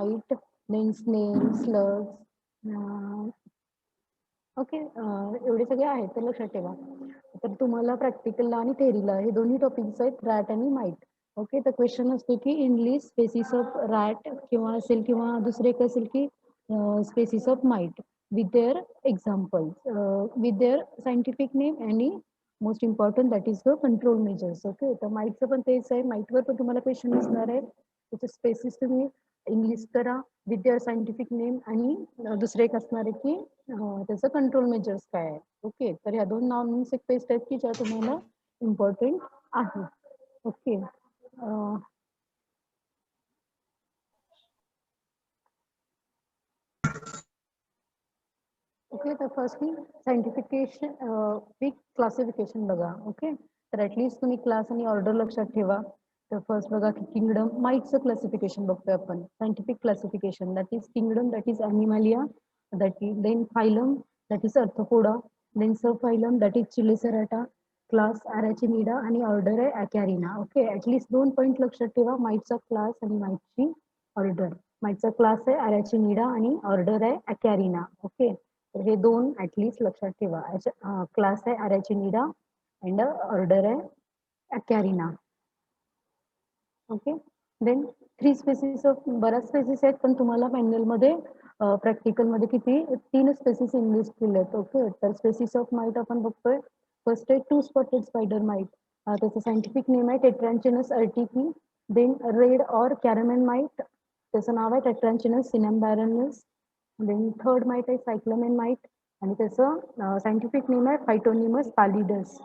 mite, then snail, slugs. Okay, एवढे सगळे आहेत तर लक्षात ठेवा. तर तुम्हाला प्रॅक्टिकलला आणि थेरीला हे दोन्ही टॉपिक्स आहेत, रॅट आणि माईट. ओके, तर क्वेश्चन असतो की enlist species of rat किंवा असेल किंवा दुसरे एक असेल की species of mite with their example, with their scientific name आणि most important that is the control measures. Okay, तर माईटचं पण तेच आहे, माईटवर पण तुम्हाला क्वेश्चन असणार आहे. त्याचे स्पेसिस तुम्ही इंग्लिश करा विथ देअर सायंटिफिक नेम आणि दुसरे एक असणार आहे की त्याचं कंट्रोल मेजर्स काय आहे. ओके, तर ह्या दोन नॉन पेस्ट आहेत की ज्या तुम्हाला इम्पॉर्टंट आहे. ओके, ओके, तर फर्स्टली सायंटिफिकेशन पीक क्लासिफिकेशन बघा. ओके, तर ॲटलिस्ट तुम्ही क्लास आणि ऑर्डर लक्षात ठेवा. तर फर्स्ट बघा की किंगडम माईटचं क्लासिफिकेशन बघतोय आपण, scientific classification that is kingdom, that is Animalia, that is then phylum, that is Arthropoda, then sub phylum that is Chelicerata, class Arachnida आणि ऑर्डर आहे ॲकॅरिना. ओके, ॲटलिस्ट 2 पॉईंट लक्षात ठेवा, माईटचा class आणि माईटची order. माईटचा class आहे ॲरॅचिनिडा आणि order आहे Acarina. Okay, तर हे दोन ॲटलिस्ट लक्षात ठेवा. क्लास आहे ॲरॅचिनिडा अँड ऑर्डर आहे Acarina. Okay, then 3 spaces of, बऱ्याच स्पेसिस आहेत पण तुम्हाला मॅन्युअलमध्ये प्रॅक्टिकलमध्ये किती 3 स्पेसिस इंग्लिश केले आहेत. ओके, तर स्पेसिस ऑफ माईट आपण बघतोय. फर्स्ट आहे 2 स्पॉटेड स्पायडर माईट, त्याचं सायंटिफिक नेम आहे टेट्रॅन्चिनस अर्टिकी. देन रेड ऑर कॅरमेन माईट, त्याचं नाव आहे टेट्रॅन्चिनस सिनॅम्बॅरनस. देन थर्ड माईट आहे सायक्लोमेन माईट आणि त्याचं सायंटिफिक नेम आहे फायटोनिमस पॅलिडस.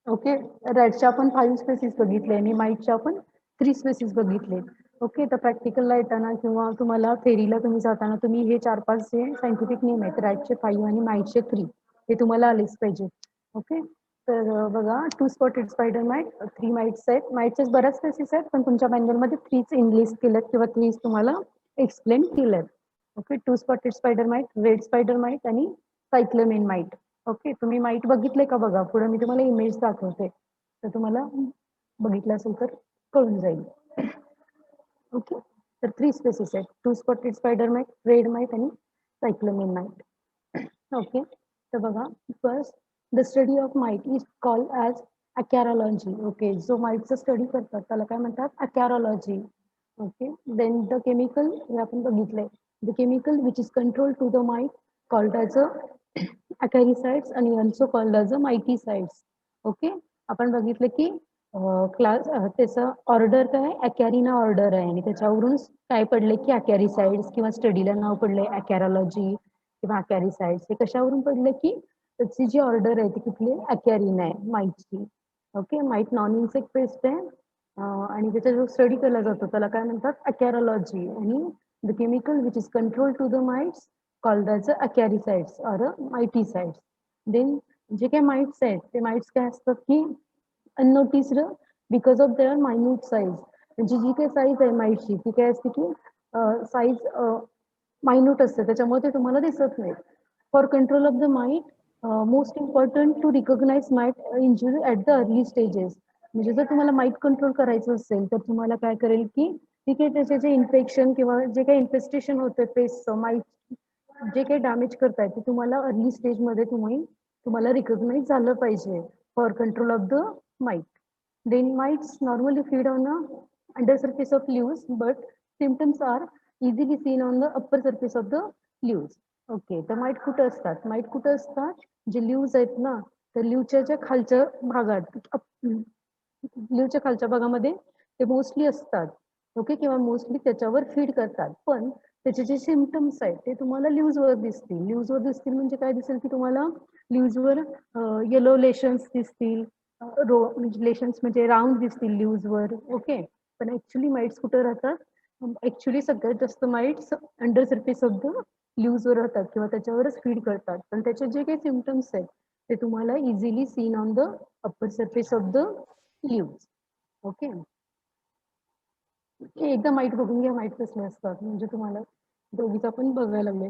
ओके, रॅटच्या आपण 5 स्पेसिस बघितले आणि माईटच्या आपण 3 स्पेसिस बघितले. ओके, तर प्रॅक्टिकलला येताना किंवा तुम्हाला फेरीला तुम्ही जाताना तुम्ही हे 4-5 जे सायंटिफिक नेम आहेत, रॅटचे 5 आणि माईटचे 3, हे तुम्हाला आलेच पाहिजे. ओके, तर बघा 2 स्पॉटेड स्पायडर माईट, 3 माईट्स आहेत. माईटचेच बऱ्याच स्पेसिस आहेत पण तुमच्या मॅन्युअलमध्ये 3च इंग्लिश केलेत किंवा 3च तुम्हाला एक्सप्लेन केलेत. Okay, 2 spotted spider mite, red spider mite आणि सायक्लोमेन माईट. ओके, तुम्ही माईट बघितले का बघा, पुढे मी तुम्हाला इमेज दाखवते तर तुम्हाला बघितलं असेल तर कळून जाईल. ओके, तर 3 स्पेसिस आहेत, 2 spotted spider mite, red mite आणि सायक्लोमेन माईट. ओके, तर बघा first the study of mite is called as acarology. Okay, जो माईटचा स्टडी करतात त्याला काय म्हणतात, acarology. Okay, then the chemical, हे आपण बघितलंय, the chemical which is control to the mite called as a acaricides आणि also called as a miticides. Okay, आपण बघितलं की क्लास त्याचं ऑर्डर काय आहे, अकॅरिना ऑर्डर आहे आणि त्याच्यावरून काय पडले की अकॅरिसाइड्स किंवा स्टडीला नाव पडले अकॅरोलॉजी किंवा अकॅरिसाइड्स. हे कशावरून पडलं की त्याची जी ऑर्डर आहे ती कुठली, अकॅरिना आहे माईटची. Okay, mite non insect pest आहे आणि त्याचा जो स्टडी केला जातो त्याला काय म्हणतात, अकॅरोलॉजी. आणि the chemical which is control to the mites called as a acaricides or miticides. Then जे काही माइट्स आहेत ते माइट्स काय असतात की unnoticed because of their minute size. म्हणजे जी काही साईज आहे माइटची ती काय असते की साईज मायन्यूट असते, त्याच्यामुळे ते तुम्हाला दिसत नाही. For control of the mite, most important to recognise mite injury at the early stages. म्हणजे जर तुम्हाला माइट कंट्रोल करायचं असेल तर तुम्हाला काय करेल की ठीक आहे, त्याचे जे इन्फेक्शन किंवा जे काही इन्फेस्टेशन होतं पेस्टचं, माइट जे काही डॅमेज करताय ते तुम्हाला अर्ली स्टेजमध्ये तुम्हाला रिकॉग्नाइज झालं पाहिजे for control of the mite. Then mites normally feed on a under surface of leaves but symptoms are easily seen on the upper surface of the leaves. Okay, तर mite कुठं असतात, might कुठं असतात, जे leaves आहेत ना तर लीव्हच्या ज्या खालच्या भागात, लीव्हच्या खालच्या भागामध्ये ते मोस्टली असतात. ओके, किंवा मोस्टली त्याच्यावर फीड करतात. पण त्याचे जे सिम्पटम्स आहेत ते तुम्हाला लीव्हजवर दिसतील. लीव्हजवर दिसतील म्हणजे काय दिसेल की तुम्हाला लीव्हजवर येलो लेशन्स दिसतील, लेशन्स म्हणजे राऊंड दिसतील लीव्हजवर. ओके, पण ऍक्च्युली माइट्स कुठे राहतात, ऍक्च्युली सगळ्यात जास्त mites under surface of the लीव्हजवर राहतात किंवा त्याच्यावरच फीड करतात. पण त्याचे जे काही सिम्पटम्स आहेत ते तुम्हाला easily seen on the upper surface of the leaves. Okay, एकदा माईट बघून घ्या, माईट कसले असतात म्हणजे तुम्हाला दोघीचा पण बघायला लागले.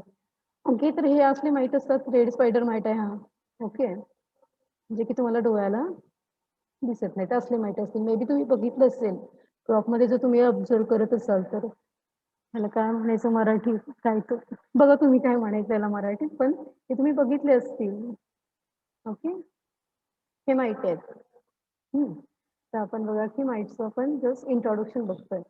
ओके, तर हे असले माईट असतात, रेड स्पायडर माईट आहे हा. ओके, जे की तुम्हाला डोळ्याला दिसत नाही, तर असले माईट असतील. मे बी तुम्ही बघितलं असेल क्रॉपमध्ये जर तुम्ही ऑब्झर्व करत असाल तर. मला काय म्हणायचं मराठी काय तर बघा तुम्ही काय म्हणायचं याला मराठीत, पण हे तुम्ही बघितले असतील. ओके, हे माहिती आहेत. तर आपण बघा की माईटचं आपण जस्ट इंट्रोडक्शन बघतोय.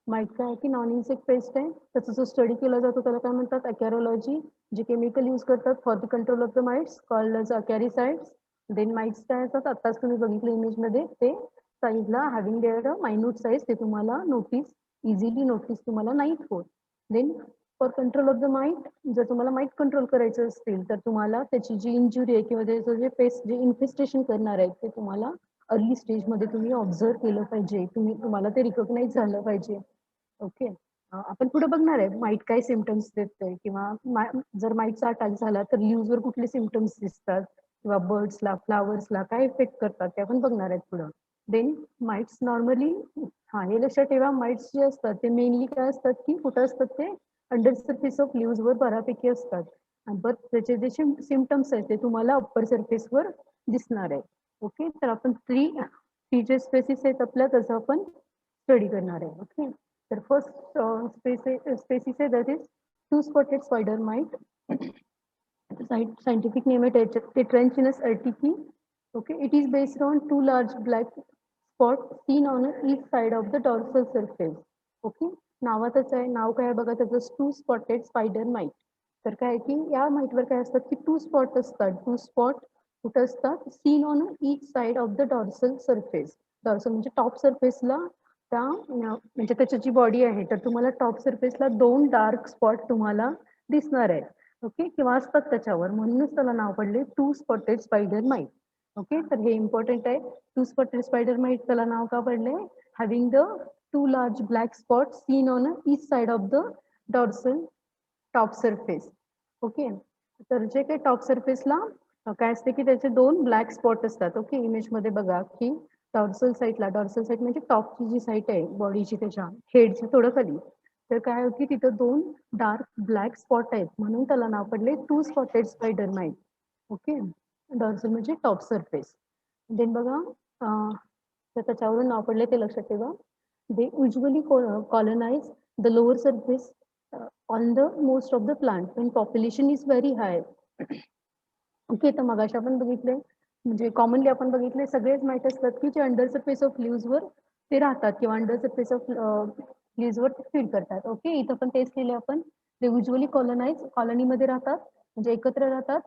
माईट काय आहे की नॉन इन्सेक्ट पेस्ट आहे. त्याचा जो स्टडी केला जातो त्याला काय म्हणतात, अकॅरोलॉजी. जे केमिकल यूज करतात for the control of the mites called as acaricides. Then mites काय असतात, आताच तुम्ही बघितलं इमेजमध्ये, ते साईजला हॅव्हिंग देअर मायन्यूट साईज, ते तुम्हाला इझिली नोटीस तुम्हाला नाही होत. Then for control of the mite, जर तुम्हाला माइट कंट्रोल करायचं असतील तर तुम्हाला त्याची जी इंजुरी आहे किंवा त्याचं जे पेस्ट जे इन्फेस्टेशन करणार आहे ते तुम्हाला अर्ली स्टेजमध्ये तुम्ही ऑब्झर्व केलं पाहिजे. तुम्हाला ते रिकॉग्नाइज झालं पाहिजे. ओके, आपण पुढे बघणार आहे माईट काय सिमटम्स देते, किंवा जर माईटचा अटॅक झाला तर लीव्हजवर कुठले सिमटम्स दिसतात किंवा बर्ड्सला फ्लावर्सला काय इफेक्ट करतात ते आपण बघणार आहेत पुढं. देन माइट्स नॉर्मली, हे लक्षात ठेवा, माइट्स जे असतात ते मेनली काय असतात की कुठं असतात ते अंडर सरफेस ऑफ लीव्हजवर बऱ्यापैकी असतात. बट त्याचे जे सिमटम्स आहेत ते तुम्हाला अप्पर सरफेसवर दिसणार आहे. ओके, तर आपण थ्री जे स्पेसिस आहेत आपल्या त्याचं आपण स्टडी करणार आहे. ओके, तर फर्स्ट स्पेसिस आहे that is two spotted spider mite. Scientific name आहे Tetrancinus ertici. Okay, it is based on two large black spots seen on each side of the dorsal surface. Okay, नावातच आहे, नाव काय बघा त्याचं, to spotted spider might. तर काय की या माइटवर काय असतात की टू स्पॉट असतात. टू स्पॉट कुठं असतात, seen on each side of the dorsal surface. Dorsal म्हणजे टॉप सरफेसला, त्या म्हणजे त्याची जी बॉडी आहे तर तुम्हाला टॉप सरफेसला दोन डार्क स्पॉट तुम्हाला दिसणार आहे. ओके, किंवा असतात त्याच्यावर, म्हणूनच त्याला नाव पडले two spotted spider mite. Okay, तर हे इम्पॉर्टंट आहे. टू स्पॉटेड स्पायडर माइट त्याला नाव का पडले, having the two large black spot seen on each side of the dorsal top surface. Okay, तर जे काही टॉप सरफेसला काय असते की त्याचे दोन ब्लॅक स्पॉट असतात. ओके, इमेजमध्ये बघा की डॉर्सल साईट म्हणजे टॉपची जी साईट आहे बॉडीची, त्याच्या हेडच्या थोडं खाली, तर काय होती तिथं दोन डार्क ब्लॅक स्पॉट आहेत, म्हणून त्याला नाव पडले two spotted spider mite. Okay, dorsal म्हणजे टॉप सरफेस. देन बघा, तर त्याच्यावरून नाव पडले ते लक्षात ठेवा. They usually colonize the lower surface on the most of the plant when population is very high. Okay, तर मगाशी आपण बघितले, म्हणजे कॉमनली आपण बघितले सगळेच माहित असतात की जे अंडर सरफेस ऑफ लीव्हजवर ते राहतात किंवा अंडर सरफेस ऑफ लीव्हजवर ते फीड करतात. ओके, इथं पण तेच केले आपण. ते युजली कॉलनीमध्ये राहतात, म्हणजे एकत्र राहतात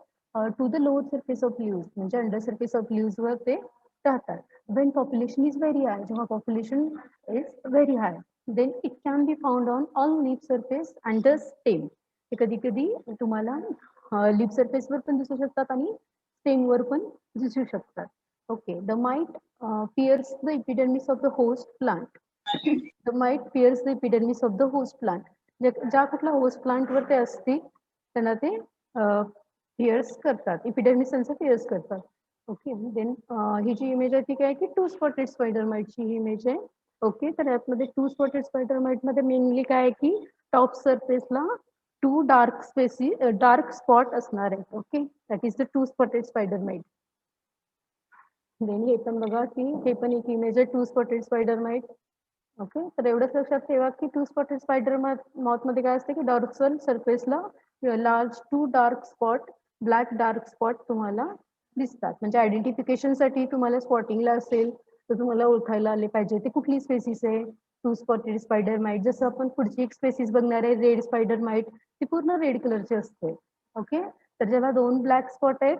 to the lower surface of leaves, म्हणजे अंडर सरफेस ऑफ लीव्हजवर ते राहतात. When population is very high, जेव्हा population is very high, then it can be found on all leaf surface and the stem. ते कधी कधी तुम्हाला लीफ सरफेसवर पण दिसू शकतात आणि स्टेमवर पण दिसू शकतात. Okay, the mite pierce the epidermis of the host plant. The mite pierce the epidermis of the host plant. ज्या कुठल्या होस्ट प्लांटवर ते असतील त्यांना ते पियर्स करतात, इपिडर्मिस त्यांचं पियर्स करतात. ओके, देन ही जी इमेज आहे ती काय की टू स्पॉटेड स्पायडर माइटची ही इमेज आहे. ओके, तर यातमध्ये टू स्पॉटेड स्पायडर माइट मध्ये मेनली काय आहे की टॉप सरफेसला टू डार्क स्पॉट असणार आहेत. Okay, that is the two spotted spider mite. Then हे पण बघा की हे पण एक इमेज आहे two spotted spider mite. Okay, तर एवढंच लक्षात ठेवा की टू स्पॉटेड स्पायडर मॉथ मध्ये काय असते की डॉर्सल सरफेसला large two dark spot, black dark spot तुम्हाला दिसतात. म्हणजे आयडेंटिफिकेशन साठी तुम्हाला स्पॉटिंगला असेल तर तुम्हाला ओळखायला आले पाहिजे ते कुठली स्पेसिस आहे, टू स्पॉटेड स्पायडर माइट. जसं आपण पुढची एक स्पेसिस बघणार आहे रेड स्पायडर माइट, ती पूर्ण रेड कलरची असते. ओके, तर ज्याला दोन ब्लॅक स्पॉट आहेत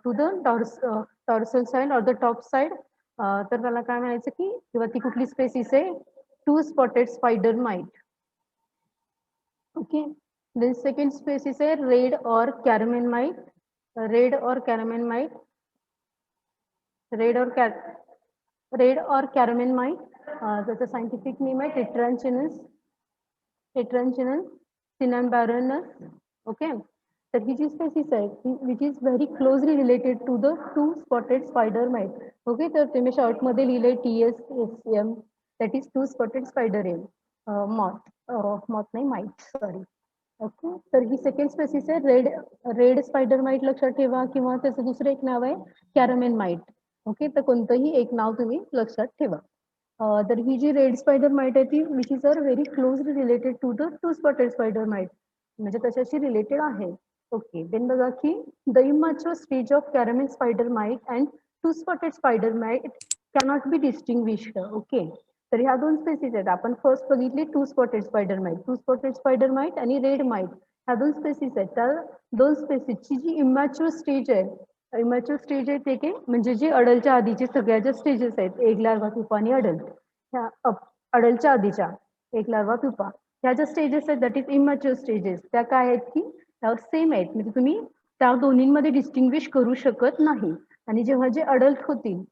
टू द डॉर्सल साइड और द टॉप साइड, तर त्याला काय म्हणायचं की किंवा ती कुठली स्पेसिस आहे, two spotted spider mite. Okay, then second species आहे red or carmine mite. Red or carmine mite, red or carmine mite, त्याचं सायंटिफिक नेम आहे टेट्रांचिनस सिनाम्बॅरनस. ओके, तर ही जी स्पेसिस आहे which is very closely related to the two spotted spider mite. Okay, तर ते मी शॉर्टमध्ये लिहिले TSSM, that is two spotted spider M moth नाही माइट, सॉरी. ओके, तर ही सेकंड स्पेसिस आहे रेड स्पायडर माइट लक्षात ठेवा, किंवा त्याचं दुसरं एक नाव आहे कॅरमेन माइट. ओके, तर कोणतंही एक नाव तुम्ही लक्षात ठेवा. तर ही जी रेड स्पायडर माइट आहे ती which is are very closely related to the two spotted spider mite, म्हणजे तशाशी रिलेटेड आहे. ओके, देन बघा की the immature stage of carmine spider mite and two spotted spider mite cannot be distinguished. Okay, तर ह्या दोन species आहेत. आपण फर्स्ट बघितली two spotted spider mite, two spotted spider mite आणि रेड माइट, ह्या दोन स्पेसीज आहेत. त्या दोन स्पेसीजची जी इमॅच्युअर स्टेज आहे, इमॅच्युअर स्टेज आहे ते की म्हणजे जे अडलच्या आधीचे सगळ्या ज्या स्टेजेस आहेत, एग, लार्वा, प्युपा आणि अडल्ट, ह्या अडलच्या आधीच्या एक, लार्वा, प्युपा, ह्या ज्या स्टेजेस आहेत दॅट इज इमॅच्युअर स्टेजेस, त्या काय आहेत की सेम आहेत, म्हणजे तुम्ही त्या दोन्हींमध्ये डिस्टिंग्विश करू शकत नाही. आणि जेव्हा जे अडल्ट होतील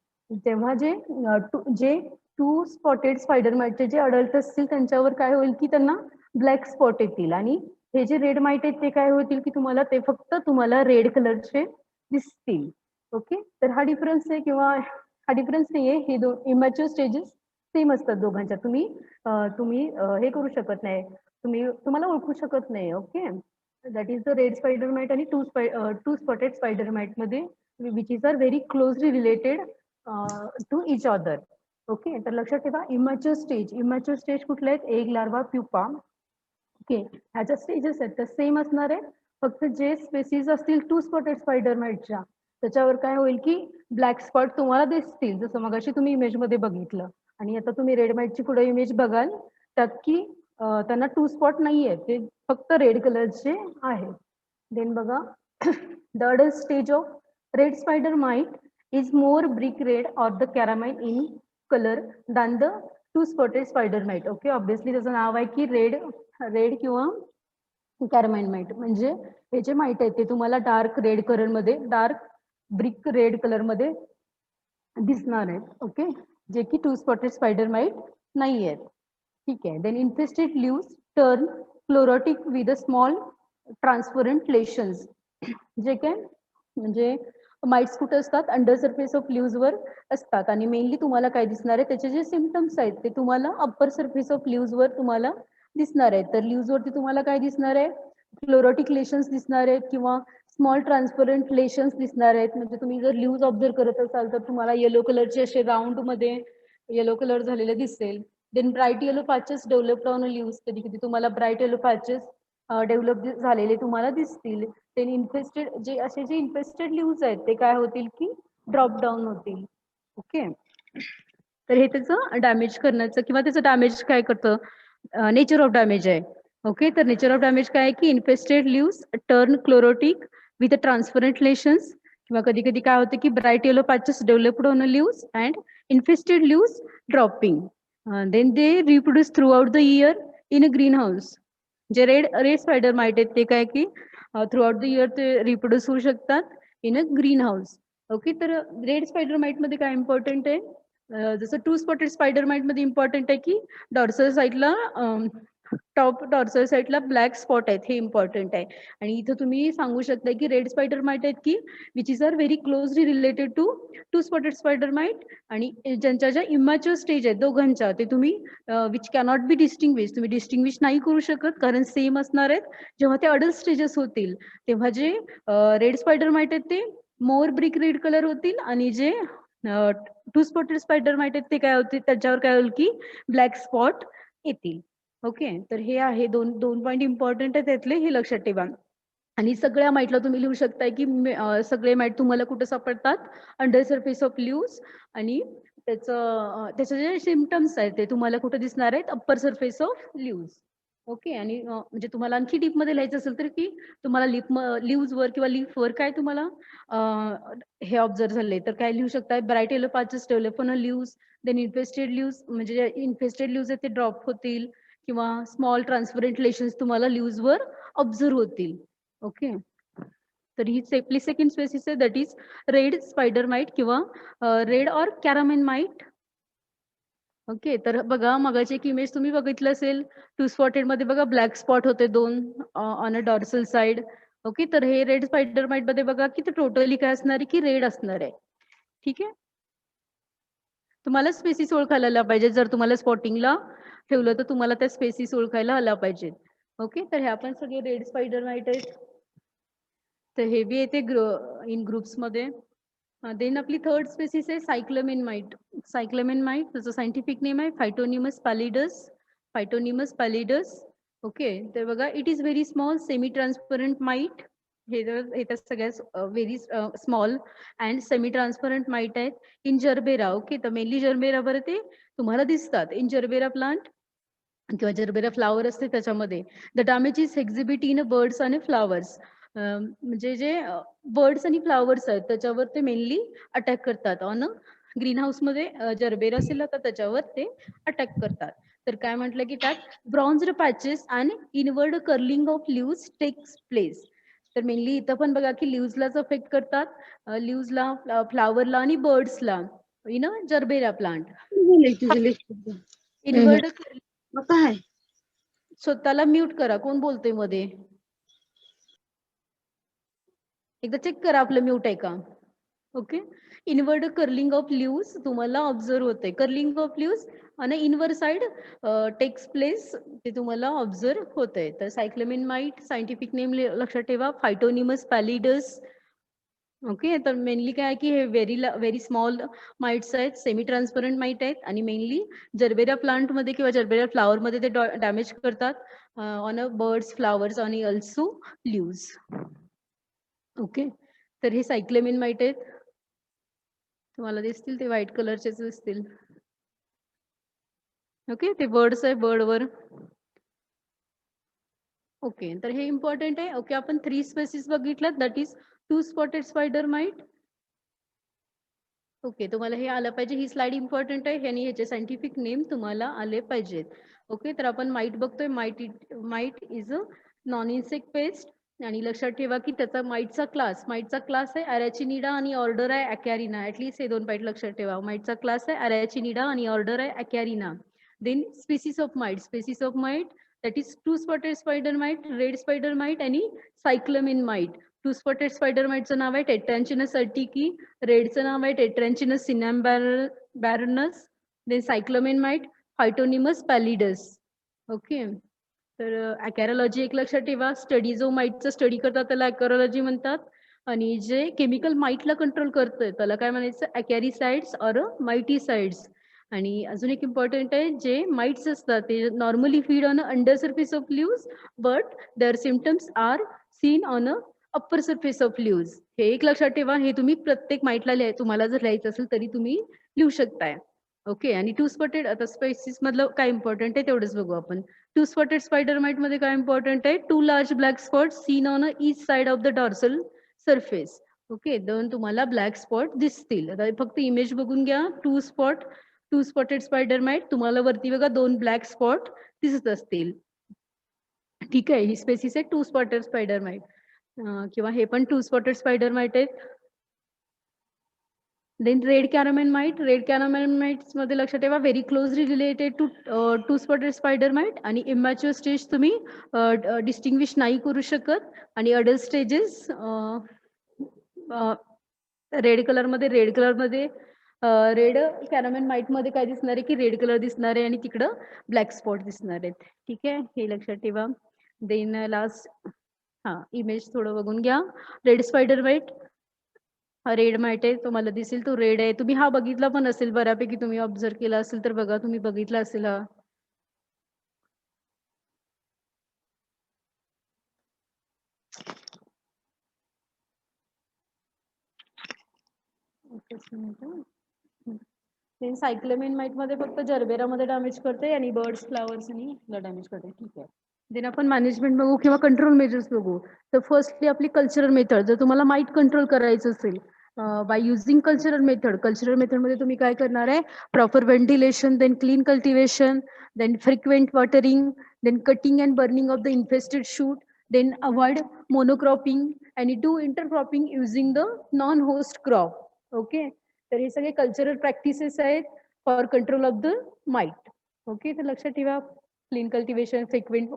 तेव्हा जे टू स्पॉटेड स्पायडर माइटचे जे अडल्ट असतील त्यांच्यावर काय होईल की त्यांना ब्लॅक स्पॉट येतील, आणि हे जे रेड माइट आहेत ते काय होतील की तुम्हाला रेड कलरचे दिसतील. ओके, तर हा डिफरन्स आहे, किंवा हा डिफरन्स नाहीये, हे दोन इमॅच्युअर स्टेजेस सेम असतात दोघांच्या. तुम्ही हे करू शकत नाही, तुम्हाला ओळखू शकत नाही. Okay, that is the red spider mite आणि टू स्पॉटेड स्पायडर माइट मध्ये which is are very closely related to each other. Okay, तर लक्षात ठेवा इमॅच्युअर स्टेज कुठले आहेत, एग, लार्वा, प्युपा. ओके, ह्याच्या स्टेजेस आहेत त्या सेम असणार आहे, फक्त जे स्पेसीज असतील टू स्पॉटेड स्पायडर माइटच्या त्याच्यावर काय होईल की ब्लॅक स्पॉट तुम्हाला दिसतील, जसं मगाशी तुम्ही इमेज मध्ये बघितलं. आणि आता तुम्ही रेड माइटची पुढे इमेज बघाल त्यात की त्यांना टू स्पॉट नाहीये, ते फक्त रेड कलरचे आहेत. देन बघा the adult stage of red spider mite is more brick red or the carmine in colour than the two spotted spider mite. Okay, obviously त्याचं नाव आहे की रेड किंवा कॅरामाइन माइट, म्हणजे हे जे माइट आहे ते तुम्हाला डार्क रेड कलर मध्ये, डार्क ब्रिक रेड कलर मध्ये दिसणार आहेत. ओके, जे की टू स्पॉटेड स्पायडर माइट नाही आहेत. ठीक आहे, then infested leaves turn chlorotic with a small transparent lesions. जे काय म्हणजे माइट्स कुठे असतात, अंडर सरफेस ऑफ लीव्स वर असतात, आणि मेनली तुम्हाला काय दिसणार आहे, त्याचे जे सिम्पटम्स आहेत ते तुम्हाला अप्पर सरफेस ऑफ लीव्स वर तुम्हाला दिसणार आहेत. तर लीव्स वरती तुम्हाला काय दिसणार आहे, क्लोरोटिक लेशन्स दिसणार आहेत किंवा स्मॉल ट्रान्सपरंट लेशन्स दिसणार आहेत. म्हणजे तुम्ही जर लीव्स ऑब्झर्व करत असाल तर तुम्हाला येलो कलरचे असे राऊंड मध्ये येलो कलर झालेले दिसेल. Then bright yellow patches developed on leaves, कधी कधी तुम्हाला ब्राईट येलो पॅचेस डेव्हलप झालेले तुम्हाला दिसतील. देन जे इन्फेस्टेड लीव्स आहेत ते काय होतील की ड्रॉप डाऊन होतील. ओके, तर हे त्याचं डॅमेज करण्याचं किंवा त्याचं डॅमेज काय करतं, नेचर ऑफ डॅमेज आहे. ओके, तर नेचर ऑफ डॅमेज काय आहे की infested leaves turn chlorotic with transparent lesions, किंवा कधी कधी काय होतं की bright yellow patches developed on leaves and infested leaves dropping. Then they reproduce throughout the year in a greenhouse. जे रेड स्पायडर माइट आहेत ते काय की थ्रू आउट द इयर ते रिप्रोड्यूस होऊ शकतात in a green house. Okay, तर red spider mite मध्ये काय इम्पॉर्टंट आहे, जसं टू स्पॉटेड स्पायडर माइट मध्ये इम्पॉर्टंट आहे की डॉर्सल साईडला टॉप डॉर्सल साईडला ब्लॅक स्पॉट आहेत, हे इम्पॉर्टंट आहे. आणि इथं तुम्ही सांगू शकता की रेड स्पायडर माइट आहेत की which is are very closely related to to spotted spider mite, आणि ज्यांच्या ज्या इमॅच्युअर स्टेज आहेत दोघांच्या ते तुम्ही विच कॅनॉट बी डिस्टिंग्विश, तुम्ही डिस्टिंग्विश नाही करू शकत कारण सेम असणार आहेत. जेव्हा ते अडल्ट स्टेजेस होतील तेव्हा जे रेड स्पायडर माइट आहेत ते मोर ब्रिक रेड कलर होतील, आणि जे टू स्पॉटेड स्पायडर माइट आहेत ते काय होतील, त्याच्यावर काय होईल की ब्लॅक स्पॉट येतील. ओके, तर हे आहे दोन दोन पॉईंट इम्पॉर्टंट आहे त्यातले, हे लक्षात ठेवा. आणि सगळ्या माइटला तुम्ही लिहू शकताय की सगळे माइट तुम्हाला कुठे सापडतात, अंडर सरफेस ऑफ लीव्स, आणि त्याचे जे सिम्पटम्स आहेत ते तुम्हाला कुठे दिसणार आहेत, upper surface of leaves. Okay, आणि म्हणजे तुम्हाला आणखी डीप मध्ये लिहायचं असेल तर की तुम्हाला लीव्स वर किंवा लीफ वर काय तुम्हाला हे ऑब्झर्व झाले तर काय लिहू शकताय, bright yellow patches develop on leaves, then infested leaves, म्हणजे जे इन्फेस्टेड लीव्स आहेत ते ड्रॉप होतील, किंवा स्मॉल ट्रान्सपरंट लेशन्स तुम्हाला लीव्स वर ऑब्झर्व होतील. ओके, तर ही सेफली सेकंड स्पेसिस आहे that is red spider might किंवा रेड ऑर कॅरामाइन माइट. ओके, तर बघा मगाची एक इमेज तुम्ही बघितलं असेल, टू स्पॉटेड मध्ये बघा ब्लॅक स्पॉट होते दोन on a dorsal side. Okay, तर हे रेड स्पायडर माइट मध्ये बघा की ते टोटली काय असणार आहे की रेड असणार आहे. ठीक आहे, तुम्हाला स्पेसिस ओळखायला आला पाहिजे, जर तुम्हाला स्पॉटिंगला ठेवलं तर तुम्हाला त्या स्पेसिस ओळखायला आला पाहिजे. ओके, तर ह्या पण सगळे रेड स्पायडर माइट आहेत. तर हे बी येते इन ग्रुप्स मध्ये. देन आपली थर्ड स्पेसिस आहे सायक्लमेन माइट. सायक्लमेन माइट त्याचं सायंटिफिक नेम आहे फायटोनिमस पॅलिडस. फायटोनिमस पॅलिडस. ओके, तर बघा it is very small semi transparent might. हे तर सगळ्यात very small and semi transparent might आहेत इन जर्बेरा. ओके, तर मेनली जर्बेरा बरं ते तुम्हाला दिसतात इन जर्बेरा प्लांट किंवा जर्बेरा फ्लावर असते त्याच्यामध्ये. The damage is exhibit in birds आणि फ्लावर्स. म्हणजे जे बर्ड्स आणि फ्लावर्स आहेत त्याच्यावर ते मेनली अटॅक करतात. ऑन ग्रीन हाऊसमध्ये जर्बेरा असेल तर त्याच्यावर ते अटॅक करतात. तर काय म्हटलं की त्यात bronzed patches and inward curling of leaves takes place. तर मेनली इथं पण बघा की लिव्सलाच अफेक्ट करतात, लिव्सला, फ्लावरला आणि बर्ड्सला इन जर्बेरा प्लांट. इनवर्ड काय स्वतःला म्यूट करा. कोण बोलतोय मध्ये? एकदा चेक करा आपलं म्यूट आहे का. Okay, inward curling of lives तुम्हाला ऑब्झर्व होते. कर्लिंग ऑफ लिव्स आणि इनवर्ड साइड टेक्स प्लेस ते तुम्हाला ऑब्झर्व होतंय. तर सायक्लमेन माइट सायंटिफिक नेम लक्षात ठेवा फायटोनिमस पॅलिडस. ओके, तर मेनली काय की हे व्हेरी स्मॉल माइट्स आहेत, सेमी ट्रान्सपरंट माइट आहेत आणि मेनली जर्बेरा प्लांट मध्ये किंवा जर्बेरा फ्लावर मध्ये ते डॅमेज करतात ऑन अ बर्ड्स, फ्लावर्स आणि ऑल्सो लिव्स. ओके, तर हे सायक्लेमेन माइट आहेत. तुम्हाला दिसतील ते व्हाईट कलरचेच दिसतील. ओके, ते बर्ड्स आहे बर्डवर. ओके, तर हे इम्पॉर्टंट आहे. ओके, आपण 3 स्पेसिस बघितल्यात, that is 2 spotted spider mite. Okay, तुम्हाला हे आलं पाहिजे. ही स्लाइड इम्पॉर्टंट आहे आणि ह्याचे सायंटिफिक नेम तुम्हाला आले पाहिजेत. ओके, तर आपण माइट बघतोय. Might is a non insect paste आणि लक्षात ठेवा की त्याचा माइटचा क्लास आहे अरॅचिनिडा आणि ऑर्डर आहे अकॅरिना. ऍटलीस्ट हे 2 पॉईंट लक्षात ठेवा. माइटचा क्लास आहे अरॅचिनिडा आणि ऑर्डर आहे Acarina. Then species of mite that is 2 spotted spider mite, red spider mite आणि cyclamen mite. 2 spotted spider mite चं नाव आहे टेट्रॅन्चिनस अर्टिकी, रेडचं नाव आहे टेट्रॅन्चिनस सिनॅम्बॅरनस, देन cyclamen mite फायटोनिमस पॅलिडस. ओके, तर अकॅरोलॉजी एक लक्षात ठेवा. स्टडी जो माइटचा स्टडी करतात त्याला अकॅरोलॉजी म्हणतात आणि जे केमिकल माइटला कंट्रोल करतोय त्याला काय म्हणायचं, अकॅरिसाइड्स ऑर माइटिसाइड्स. आणि अजून एक इम्पॉर्टंट आहे, जे माइट्स असतात ते normally feed on under surface of leaves but their symptoms are seen on a upper surface of leaves. हे एक लक्षात ठेवा. हे तुम्ही प्रत्येक माइटला तुम्हाला जर लिहायचं असेल तरी तुम्ही लिहू शकताय. ओके, आणि 2 स्पॉटेड आता स्पेसिस मधलं काय इम्पॉर्टंट आहे तेवढंच बघू आपण. 2 स्पॉटेड स्पायडर माइट मध्ये काय इम्पॉर्टंट आहे, 2 large black spot seen on each side of the dorsal surface. Okay, दोन तुम्हाला ब्लॅक स्पॉट दिसतील. आता फक्त इमेज बघून घ्या. 2 स्पॉटेड स्पायडर माइट तुम्हाला वरती बघा 2 ब्लॅक स्पॉट दिसत असतील. ठीक आहे, ही स्पेसिस आहे 2 स्पॉटेड स्पायडर माइट किंवा हे पण 2 स्पॉटेड स्पायडर माइट आहेत. देन रेड कॅरामेन माइट्स मध्ये लक्षात ठेवा very closely related to 2 spotted spider mite आणि इमॅच्युअर स्टेज तुम्ही डिस्टिंग्विश नाही करू शकत आणि अडल्ट स्टेजेस रेड कलरमध्ये रेड कॅरामेन माइट मध्ये काय दिसणार आहे की रेड कलर दिसणार आहे आणि तिकडं ब्लॅक स्पॉट दिसणार आहेत. ठीक आहे, हे लक्षात ठेवा. देन लास्ट इमेज थोडं बघून घ्या. Red spider might red might आहे, तुम्हाला दिसेल तो रेड आहे. तुम्ही हा बघितला पण असेल बऱ्यापैकी, तुम्ही ऑब्झर्व केला असेल तर बघा, तुम्ही बघितला असेल हा. सायक्लेमेन माइट मध्ये फक्त जर्बेरा मध्ये डॅमेज करते आणि बर्ड्स, फ्लावर्स आणि डॅमेज करते. ठीक आहे, देन आपण मॅनेजमेंट बघू किंवा कंट्रोल मेजर्स बघू. तर फर्स्टली आपली कल्चरल मेथड. जर तुम्हाला माइट कंट्रोल करायचं असेल बाय युझिंग कल्चरल मेथडमध्ये तुम्ही काय करणार आहे, proper ventilation, then clean cultivation, then frequent watering, then cutting and burning of the infested shoot, then avoid monocropping आणि do intercropping using the non host crop. Okay, तर हे सगळे कल्चरल प्रॅक्टिसेस आहेत for control of the mite. Okay, तर लक्षात ठेवा clean cultivation, frequent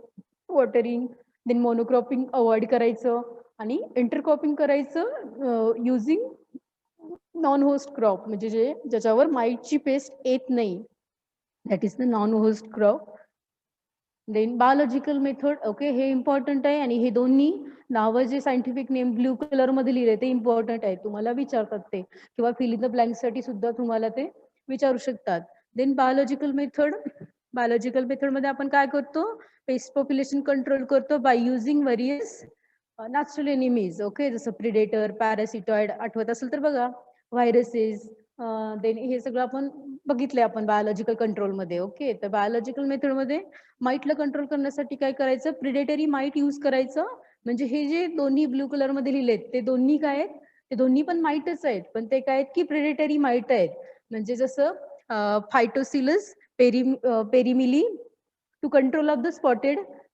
watering, then monocropping avoid करायचं आणि इंटरक्रॉपिंग करायचं युझिंग नॉन होस्ट क्रॉप, म्हणजे ज्याच्यावर माइटची पेस्ट येत नाही, that is the non host crop. Then biological method. Okay, हे इम्पॉर्टंट आहे आणि हे दोन्ही नावं जे सायंटिफिक नेम ब्ल्यू कलर मध्ये लिहिले ते इम्पॉर्टंट आहे, तुम्हाला विचारतात ते, किंवा फिल इन द ब्लँक साठी सुद्धा तुम्हाला ते विचारू शकतात. देन बायोलॉजिकल मेथड मध्ये आपण काय करतो, पेस्ट पॉप्युलेशन कंट्रोल करतो by using various natural enemies. Okay, जसं प्रिडेटर, पॅरासिटॉइड आठवत असेल तर बघा, व्हायरसेस, देन हे सगळं आपण बघितले आपण बायोलॉजिकल कंट्रोल मध्ये. ओके, तर बायोलॉजिकल मेथड मध्ये माईटला कंट्रोल करण्यासाठी काय करायचं, प्रिडेटरी माईट यूज करायचं. म्हणजे हे जे दोन्ही ब्लू कलर मध्ये लिहिलेत ते दोन्ही काय आहेत, ते दोन्ही पण माईटच आहेत, पण ते काय आहेत की प्रिडेटरी माईट आहेत. म्हणजे जसं Phytoseiulus persimilis to control of the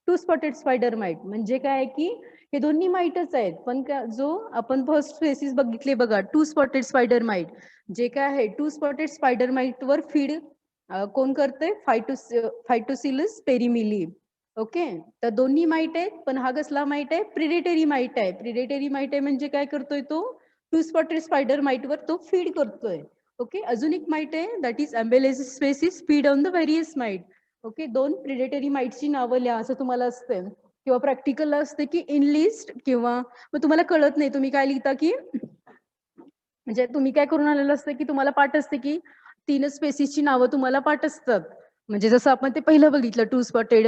two spotted spider mite. म्हणजे काय आहे की हे दोन्ही माईटच आहेत, पण जो आपण फर्स्ट स्पेसिस बघितले बघा, टू स्पॉटेड स्पायडर माईट, जे काय आहे टू स्पॉटेड स्पायडर माईट वर फीड कोण करते, फायटोसिलस पेरिमिली. ओके, तर दोन्ही माईट आहेत, पण हा कसला माईट आहे, प्रिडेटरी माईट आहे. प्रिडेटरी माईट आहे म्हणजे काय करतोय तो, टू स्पॉटेड स्पायडर माईट वर तो फीड करतोय. ओके, अजून एक माईट आहे that is Amblyseius species feed on the various mite. Okay, दोन प्रिडेटरी माईटची नावं लिहा असं तुम्हाला असते, किंवा प्रॅक्टिकलला असते की इन लिस्ट, किंवा मग तुम्हाला कळत नाही तुम्ही काय लिहिता की, म्हणजे तुम्ही काय करून आलेलं असतं की तुम्हाला पाठ असते की तीनच स्पेसिसची नावं तुम्हाला पाठ असतात. म्हणजे जसं आपण ते पहिलं बघितलं, टू स्पॉटेड,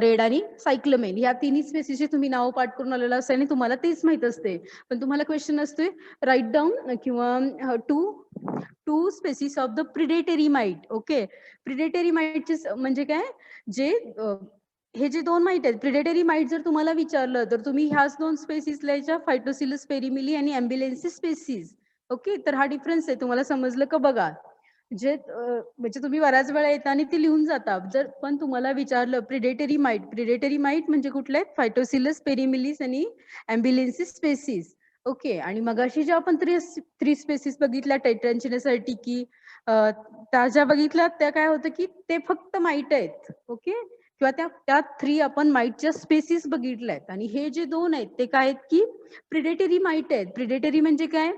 रेड आणि सायक्लोमेन, या तिन्ही स्पेसिसची तुम्ही नावं पाठ करून आलेलं असते आणि तुम्हाला तेच माहित असते. पण तुम्हाला क्वेश्चन असतोय राईट डाऊन किंवा two species of the predatory mite. Okay, predatory माईटचे म्हणजे काय, जे हे जे दोन माईट आहेत प्रिडेटरी माईट, जर तुम्हाला विचारलं तर तुम्ही ह्याच दोन स्पेसिस लिहायच्या, फायटोसिलस पेरिमिली आणि एम्बिलेन्सिस स्पेसिस. ओके, तर हा डिफरन्स आहे, तुम्हाला समजलं का बघा. जे म्हणजे तुम्ही बऱ्याच वेळा येता आणि ते लिहून जाता, जर पण तुम्हाला विचारलं प्रिडेटरी माईट म्हणजे कुठले आहेत, फायटोसिलस पेरिमिलीस आणि एम्बिलेन्सिस स्पेसिस. ओके, आणि मगाशी जे आपण थ्री स्पेसिस बघितल्या टेट्रान्चिनेसाठी की त्या ज्या बघितल्या त्या काय होतं की ते फक्त माईट आहेत. ओके, किंवा त्या थ्री आपण माईटच्या स्पेसिस बघितल्यात, आणि हे जे दोन आहेत ते काय आहेत की प्रिडेटरी माईट आहेत. प्रिडेटरी म्हणजे काय,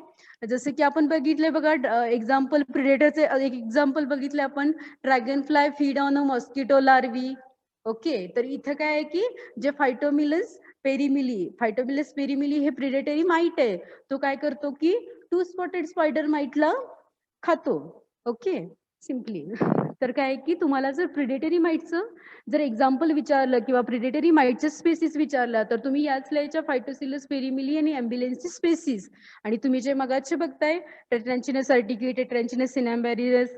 जसं की आपण बघितलंय बघा एक्झाम्पल, प्रिडेटरचे एक एक्झाम्पल बघितले आपण, dragon fly feed on a mosquito larvae. Okay, तर इथं काय आहे की जे फायटोमिलस पेरिमिली हे प्रिडेटरी माईट आहे, तो काय करतो की टू स्पॉटेड स्पायडर माईटला खातो. Okay, simply. तर काय की तुम्हाला जर प्रिडेटरी माईटचं जर एक्झाम्पल विचारलं किंवा प्रिडेटरी माईटच्या स्पेसिस विचारला, तर तुम्ही याच लिहायच्या, फायटोसिलस पेरिमिली आणि एम्बिलेन्सिस स्पेसिस. आणि तुम्ही जे मगाचे बघताय टेट्रान्चिनस सर्टिकी, टेट्रान्चिनस सिनॅम्बॅरियस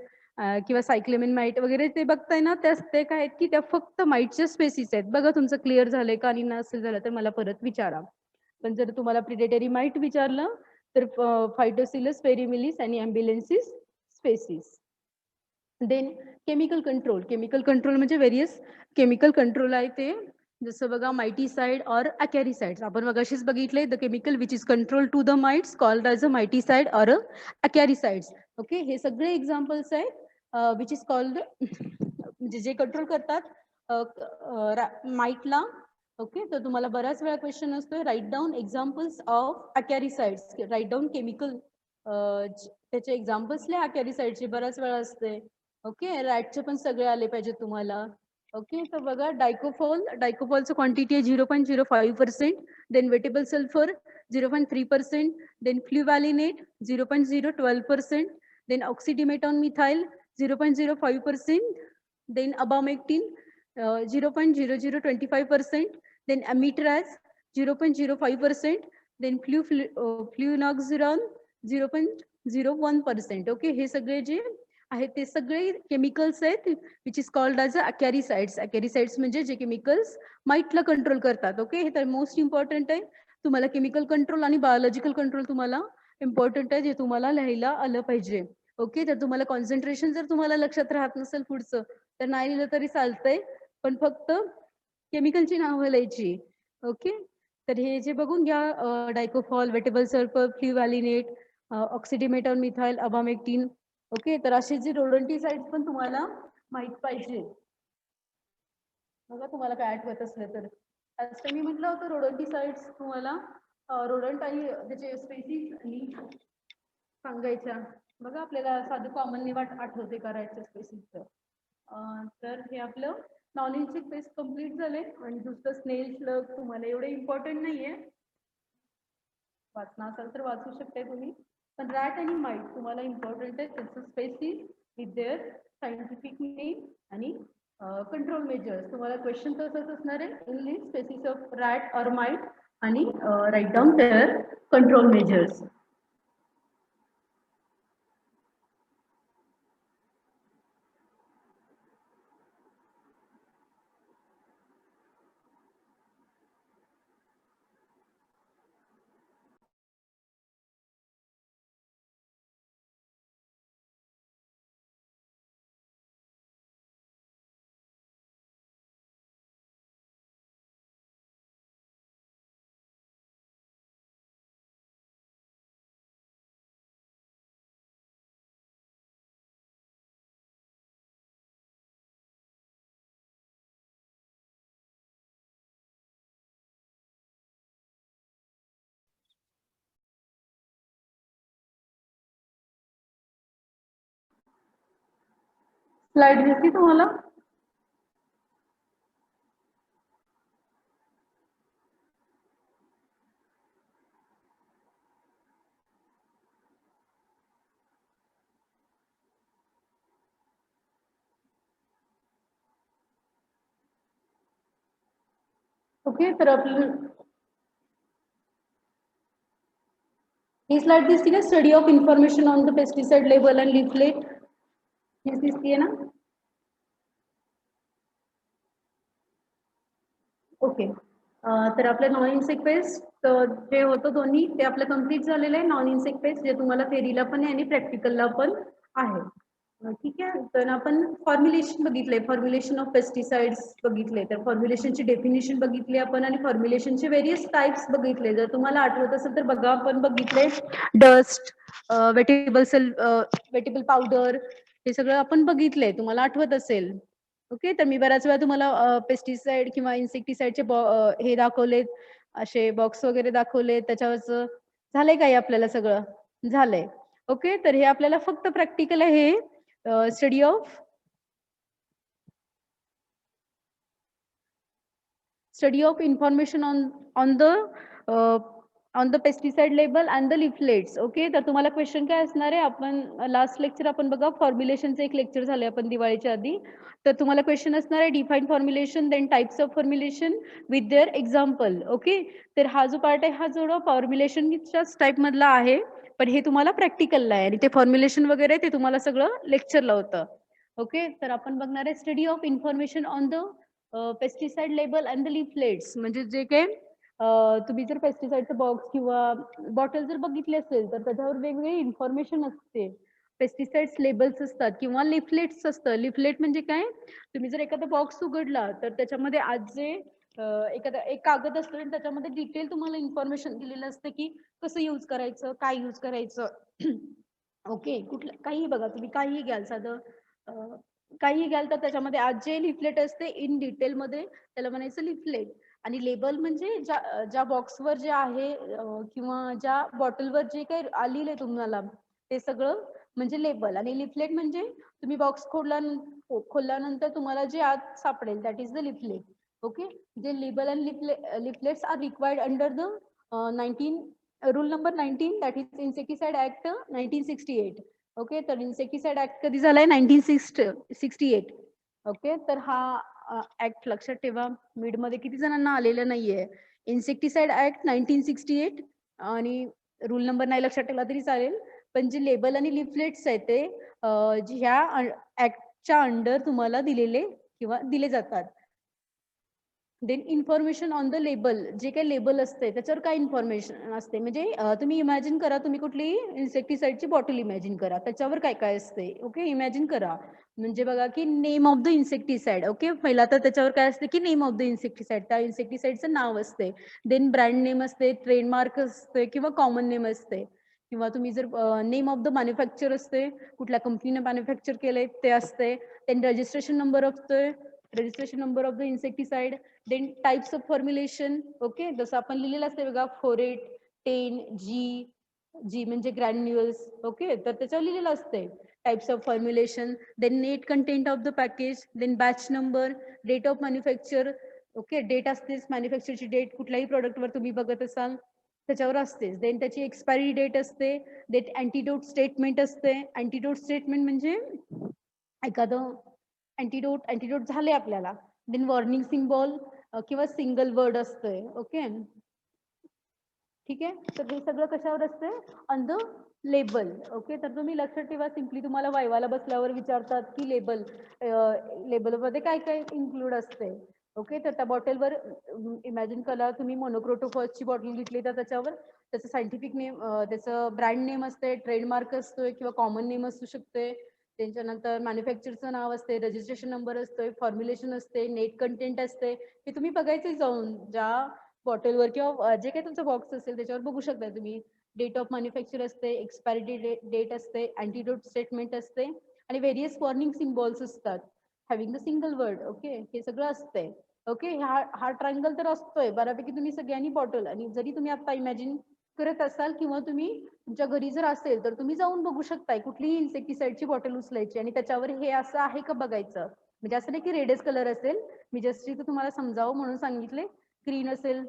किंवा सायक्लेमिन माईट वगैरे ते बघताय ना, ते काय आहेत की त्या फक्त माईटच्या स्पेसिस आहेत. बघा तुमचं क्लिअर झालंय का, आणि नसेल झालं तर मला परत विचारा. पण जर तुम्हाला प्रिडेटरी माईट विचारलं तर फायटोसिलस पेरिमिलीस आणि एम्बिलेन्सिस स्पेसिस. देन केमिकल कंट्रोल म्हणजे व्हेरियस केमिकल कंट्रोल आहे ते, जसं बघा मायटीसाइड और अकॅरिसाइड्स. आपण मगाशीच बघितले, the chemical which is control to the mites called as a miticide or acaricides. Okay, हे सगळे एक्झाम्पल्स आहेत विच इज कॉल्ड म्हणजे जे कंट्रोल करतात माइटला. ओके, तर तुम्हाला बऱ्याच वेळा क्वेश्चन असतोय, write down examples of acaricides, write down chemical, त्याचे एक्झाम्पल्स लिहा अकॅरिसाइडचे, बऱ्याच वेळा असते. ओके, रॅटचे पण सगळे आले पाहिजे तुम्हाला. ओके, तर बघा डायकोफॉलचं क्वांटिटी आहे 0.05%, then wettable sulphur 0.3%, then fluvalinate 0.012%, then oxydemeton methyl 0.05%, then abamectin 0.0025%, then amitraz 0.05%, then flufenoxuron 0.01%. Okay, हे सगळे जे आहेत ते सगळे केमिकल्स आहेत which is called as acaricides. Acaricides म्हणजे जे केमिकल्स माईटला कंट्रोल करतात. ओके, हे तर मोस्ट इम्पॉर्टंट आहे. तुम्हाला केमिकल कंट्रोल आणि बायोलॉजिकल कंट्रोल तुम्हाला इम्पॉर्टंट आहे, जे तुम्हाला लिहायला आलं पाहिजे. ओके, तर तुम्हाला कॉन्सन्ट्रेशन जर तुम्हाला लक्षात राहत नसेल पुढचं, तर नाही लिहिलं तरी चालतंय, पण फक्त केमिकलची नावं लिहायची. ओके, तर हे जे बघून घ्या, डायकोफॉल, वेटेबल सल्फर, फ्ल्युवॅलिनेट, ऑक्सिडिमेटॉन मिथाइल, अबामेक्टिन. ओके, तर असे जे रोडंटिसाइड्स पण तुम्हाला माहित पाहिजे. बघा तुम्हाला काय आठवत असलं तर, आज मी म्हटलं होतं रोडंटिसाइड्स तुम्हाला रोडंट आणि त्याचे स्पेसिस आणि सांगायच्या. बघा आपल्याला साधं कॉमनली आठवते करायचं स्पेसिसचं. तर हे आपलं नॉलेजचे बेस कम्प्लीट झाले, आणि दुसरं स्नेल स्लग तुम्हाला एवढे इम्पॉर्टंट नाहीये. वाचना असाल तर वाचू शकताय तुम्ही. पण रॅट आणि माईट तुम्हाला इम्पॉर्टंट आहे. त्याचं species with their scientific name आणि कंट्रोल मेजर्स. तुम्हाला क्वेश्चन तसंच असणार आहे. In species of rat or mite आणि write down their control measures. Slide दिसली तुम्हाला? ओके, तर आपलं ही स्लाइड दिसती का? Study of information on the pesticide label and leaflet. हीच दिसतीये ना? ओके. तर आपलं नॉन इन्सेक्ट पेस्ट जे होतं दोन्ही ते आपलं कम्प्लीट झालेलं आहे. नॉन इन्सेक्ट पेस्ट जे तुम्हाला थेरीला पण आहे आणि प्रॅक्टिकलला पण आहे. ठीक आहे. तर आपण फॉर्म्युलेशन बघितले, फॉर्म्युलेशन ऑफ पेस्टिसाइड्स बघितले, तर फॉर्म्युलेशनची डेफिनेशन बघितली आपण आणि फॉर्म्युलेशनचे व्हेरियस टाइप्स बघितले. जर तुम्हाला आठवत असेल तर बघा, आपण बघितले डस्ट, वेटेबल पावडर, हे सगळं आपण बघितले. तुम्हाला आठवत असेल. ओके. तर मी बऱ्याच वेळा तुम्हाला पेस्टिसाइड किंवा इन्सेक्टिसाइडचे हे दाखवलेत, असे बॉक्स वगैरे दाखवले. त्याच्यावरच झालंय काही आपल्याला सगळं झालंय. ओके. तर हे आपल्याला फक्त प्रॅक्टिकल आहे. Study of information on the pesticide label and the leaflets. Okay. तर तुम्हाला क्वेश्चन काय असणार आहे? आपण लास्ट लेक्चर आपण बघा, फॉर्म्युलेशनचं एक लेक्चर झालंय आपण दिवाळीच्या आधी. तर तुम्हाला क्वेश्चन असणार आहे define formulation, then types of formulation with their example. Okay. तर हा जो पार्ट आहे हा थोडा फॉर्म्युलेशनच्याच टाइप मधला आहे, पण हे तुम्हाला प्रॅक्टिकलला आहे आणि ते फॉर्म्युलेशन वगैरे ते तुम्हाला सगळं लेक्चरला होतं. ओके. तर आपण बघणार आहे study of information on the pesticide label and the leaflets. म्हणजे जे काही तुम्ही जर पेस्टिसाइडचं बॉक्स किंवा बॉटल जर बघितली असेल तर त्याच्यावर वेगवेगळी इन्फॉर्मेशन असते. पेस्टिसाइड्स लेबल्स असतात किंवा लिफलेट्स असतं. लिफलेट म्हणजे काय? तुम्ही जर एखादा बॉक्स उघडला तर त्याच्यामध्ये आज जे एखादा एक कागद असतो आणि त्याच्यामध्ये डिटेल तुम्हाला इन्फॉर्मेशन दिलेलं असतं की कसं यूज करायचं, काय यूज करायचं. ओके. कुठलं काही बघा, तुम्ही काहीही घ्याल, साधं काही घ्याल तर त्याच्यामध्ये आज जे लिफलेट असते इन डिटेल मध्ये त्याला म्हणायचं लिफलेट. आणि लेबल म्हणजे ज्या बॉक्सवर जे आहे किंवा ज्या बॉटलवर जे काही आलेलं तुम्हाला ते सगळं म्हणजे लेबल. आणि लिफलेट म्हणजे तुम्ही बॉक्स खोलल्यानंतर तुम्हाला जे आत सापडेल that is the leaflet. Okay. जे label and leaflets are required under the 19 rule number 19 that is insecticide act 1968. Okay. तर इन्सेक्टिसाइड ऍक्ट कधी झालाय? 1968. ओके. तर हा ऍक्ट लक्षात ठेवा. मिड मध्ये किती जणांना आलेलं नाहीये? Insecticide act 1968. आणि रूल नंबर नाही लक्षात ठेवला तरी चालेल, पण जे लेबल आणि लिफलेट्स आहेत ते ह्या ऍक्टच्या अंडर तुम्हाला दिलेले किंवा दिले जातात. Then information on the label. जे काही लेबल असते त्याच्यावर काय इन्फॉर्मेशन असते? म्हणजे तुम्ही इमॅजिन करा, तुम्ही कुठली इन्सेक्टिसाइडची बॉटल इमॅजिन करा, त्याच्यावर काय काय असते. ओके. इमॅजिन करा. म्हणजे बघा की name of the insecticide. Okay. पहिला तर त्याच्यावर काय असते की नेम ऑफ द इन्सेक्टिसाइड, त्या इन्सेक्टिसाइडचं नाव असते. देन ब्रँड नेम असते, ट्रेडमार्क असते किंवा कॉमन नेम असते. किंवा तुम्ही जर नेम ऑफ द मॅन्युफॅक्चर असते, कुठल्या कंपनीने मॅन्युफॅक्चर केलंय ते असते. देन रजिस्ट्रेशन नंबर असतोय, registration number of the insecticide. Then types of formulation. Okay. जसं आपण लिहिलेलं असते बघा, 4-8, 10, जी म्हणजे ग्रॅन्युअल्स. ओके. तर त्याच्यावर लिहिलेलं असते types of formulation. Then net content of the package, then batch number, date of manufacture. Okay. Date असतेच, मॅन्युफॅक्चरची डेट कुठल्याही प्रोडक्टवर तुम्ही बघत असाल. त्याच्यावर असतेच. देन त्याची एक्सपायरी डेट असते. देन अँटीडोट स्टेटमेंट असते. अँटीडोट स्टेटमेंट म्हणजे एखादं अँटीडोट झाले आपल्याला, देन वॉर्निंग सिम्बॉल किंवा सिंगल वर्ड असतंय. ओके, ठीक आहे. तर हे सगळं कशावर असते? On the label. ओके, तर तुम्ही लक्षात ठेवा, सिम्पली तुम्हाला वायवाला बसल्यावर विचारतात की लेबलमध्ये काय काय इन्क्लूड असते. ओके, तर त्या बॉटलवर इमॅजिन करा तुम्ही मोनोक्रोटोफॉसची बॉटल घेतली, तर त्याच्यावर त्याचं सायंटिफिक नेम, त्याचं ब्रँड नेम असते, ट्रेडमार्क असतोय किंवा कॉमन नेम असू शकते. त्याच्यानंतर मॅन्युफॅक्चरचं नाव असते, रजिस्ट्रेशन नंबर असतोय, फॉर्म्युलेशन असते, नेट कंटेंट असते. हे तुम्ही बघायचे जाऊन ज्या बॉटलवर किंवा जे काही तुमचं बॉक्स असेल त्याच्यावर बघू शकता तुम्ही. डेट ऑफ मॅन्युफॅक्चर असते, एक्सपायरी डेट असते, अँटीडोट स्टेटमेंट असते आणि व्हेरियस वॉर्निंग सिम्बॉल्स असतात having the single word. Okay, हे सगळं असतंय. ओके, हा ट्रायंगल तर असतोय बऱ्यापैकी. तुम्ही सगळ्यांनी बॉटल, आणि जरी तुम्ही आता इमॅजिन करत असाल किंवा तुम्ही तुमच्या घरी जर असेल तर तुम्ही जाऊन बघू शकताय कुठलीही इन्सेक्टिसाइडची बॉटल उचलायची आणि त्याच्यावर हे असं आहे का बघायचं. म्हणजे असं नाही की रेडच कलर असेल, मी जस्ट इथं तुम्हाला समजावं म्हणून सांगितले. ग्रीन असेल,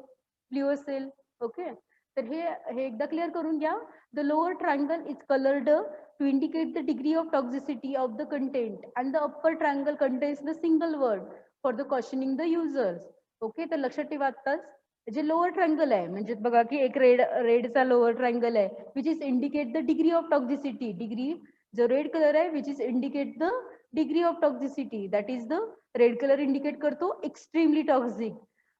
ब्ल्यू असेल. ओके, तर हे एकदा क्लिअर करून घ्या. The lower triangle is coloured to indicate the degree of toxicity of the content and the upper triangle contains the single word for the cautioning the users. Okay, तर लक्षात ठेवा आत्ताच जे लोअर ट्रायंगल आहे म्हणजे बघा की एक रेडचा लोअर ट्रायंगल आहे which is indicate the degree of toxicity. Degree जो रेड कलर आहे which is indicate the degree of toxicity, that is the red colour indicate करतो एक्स्ट्रीमली टॉक्झिक.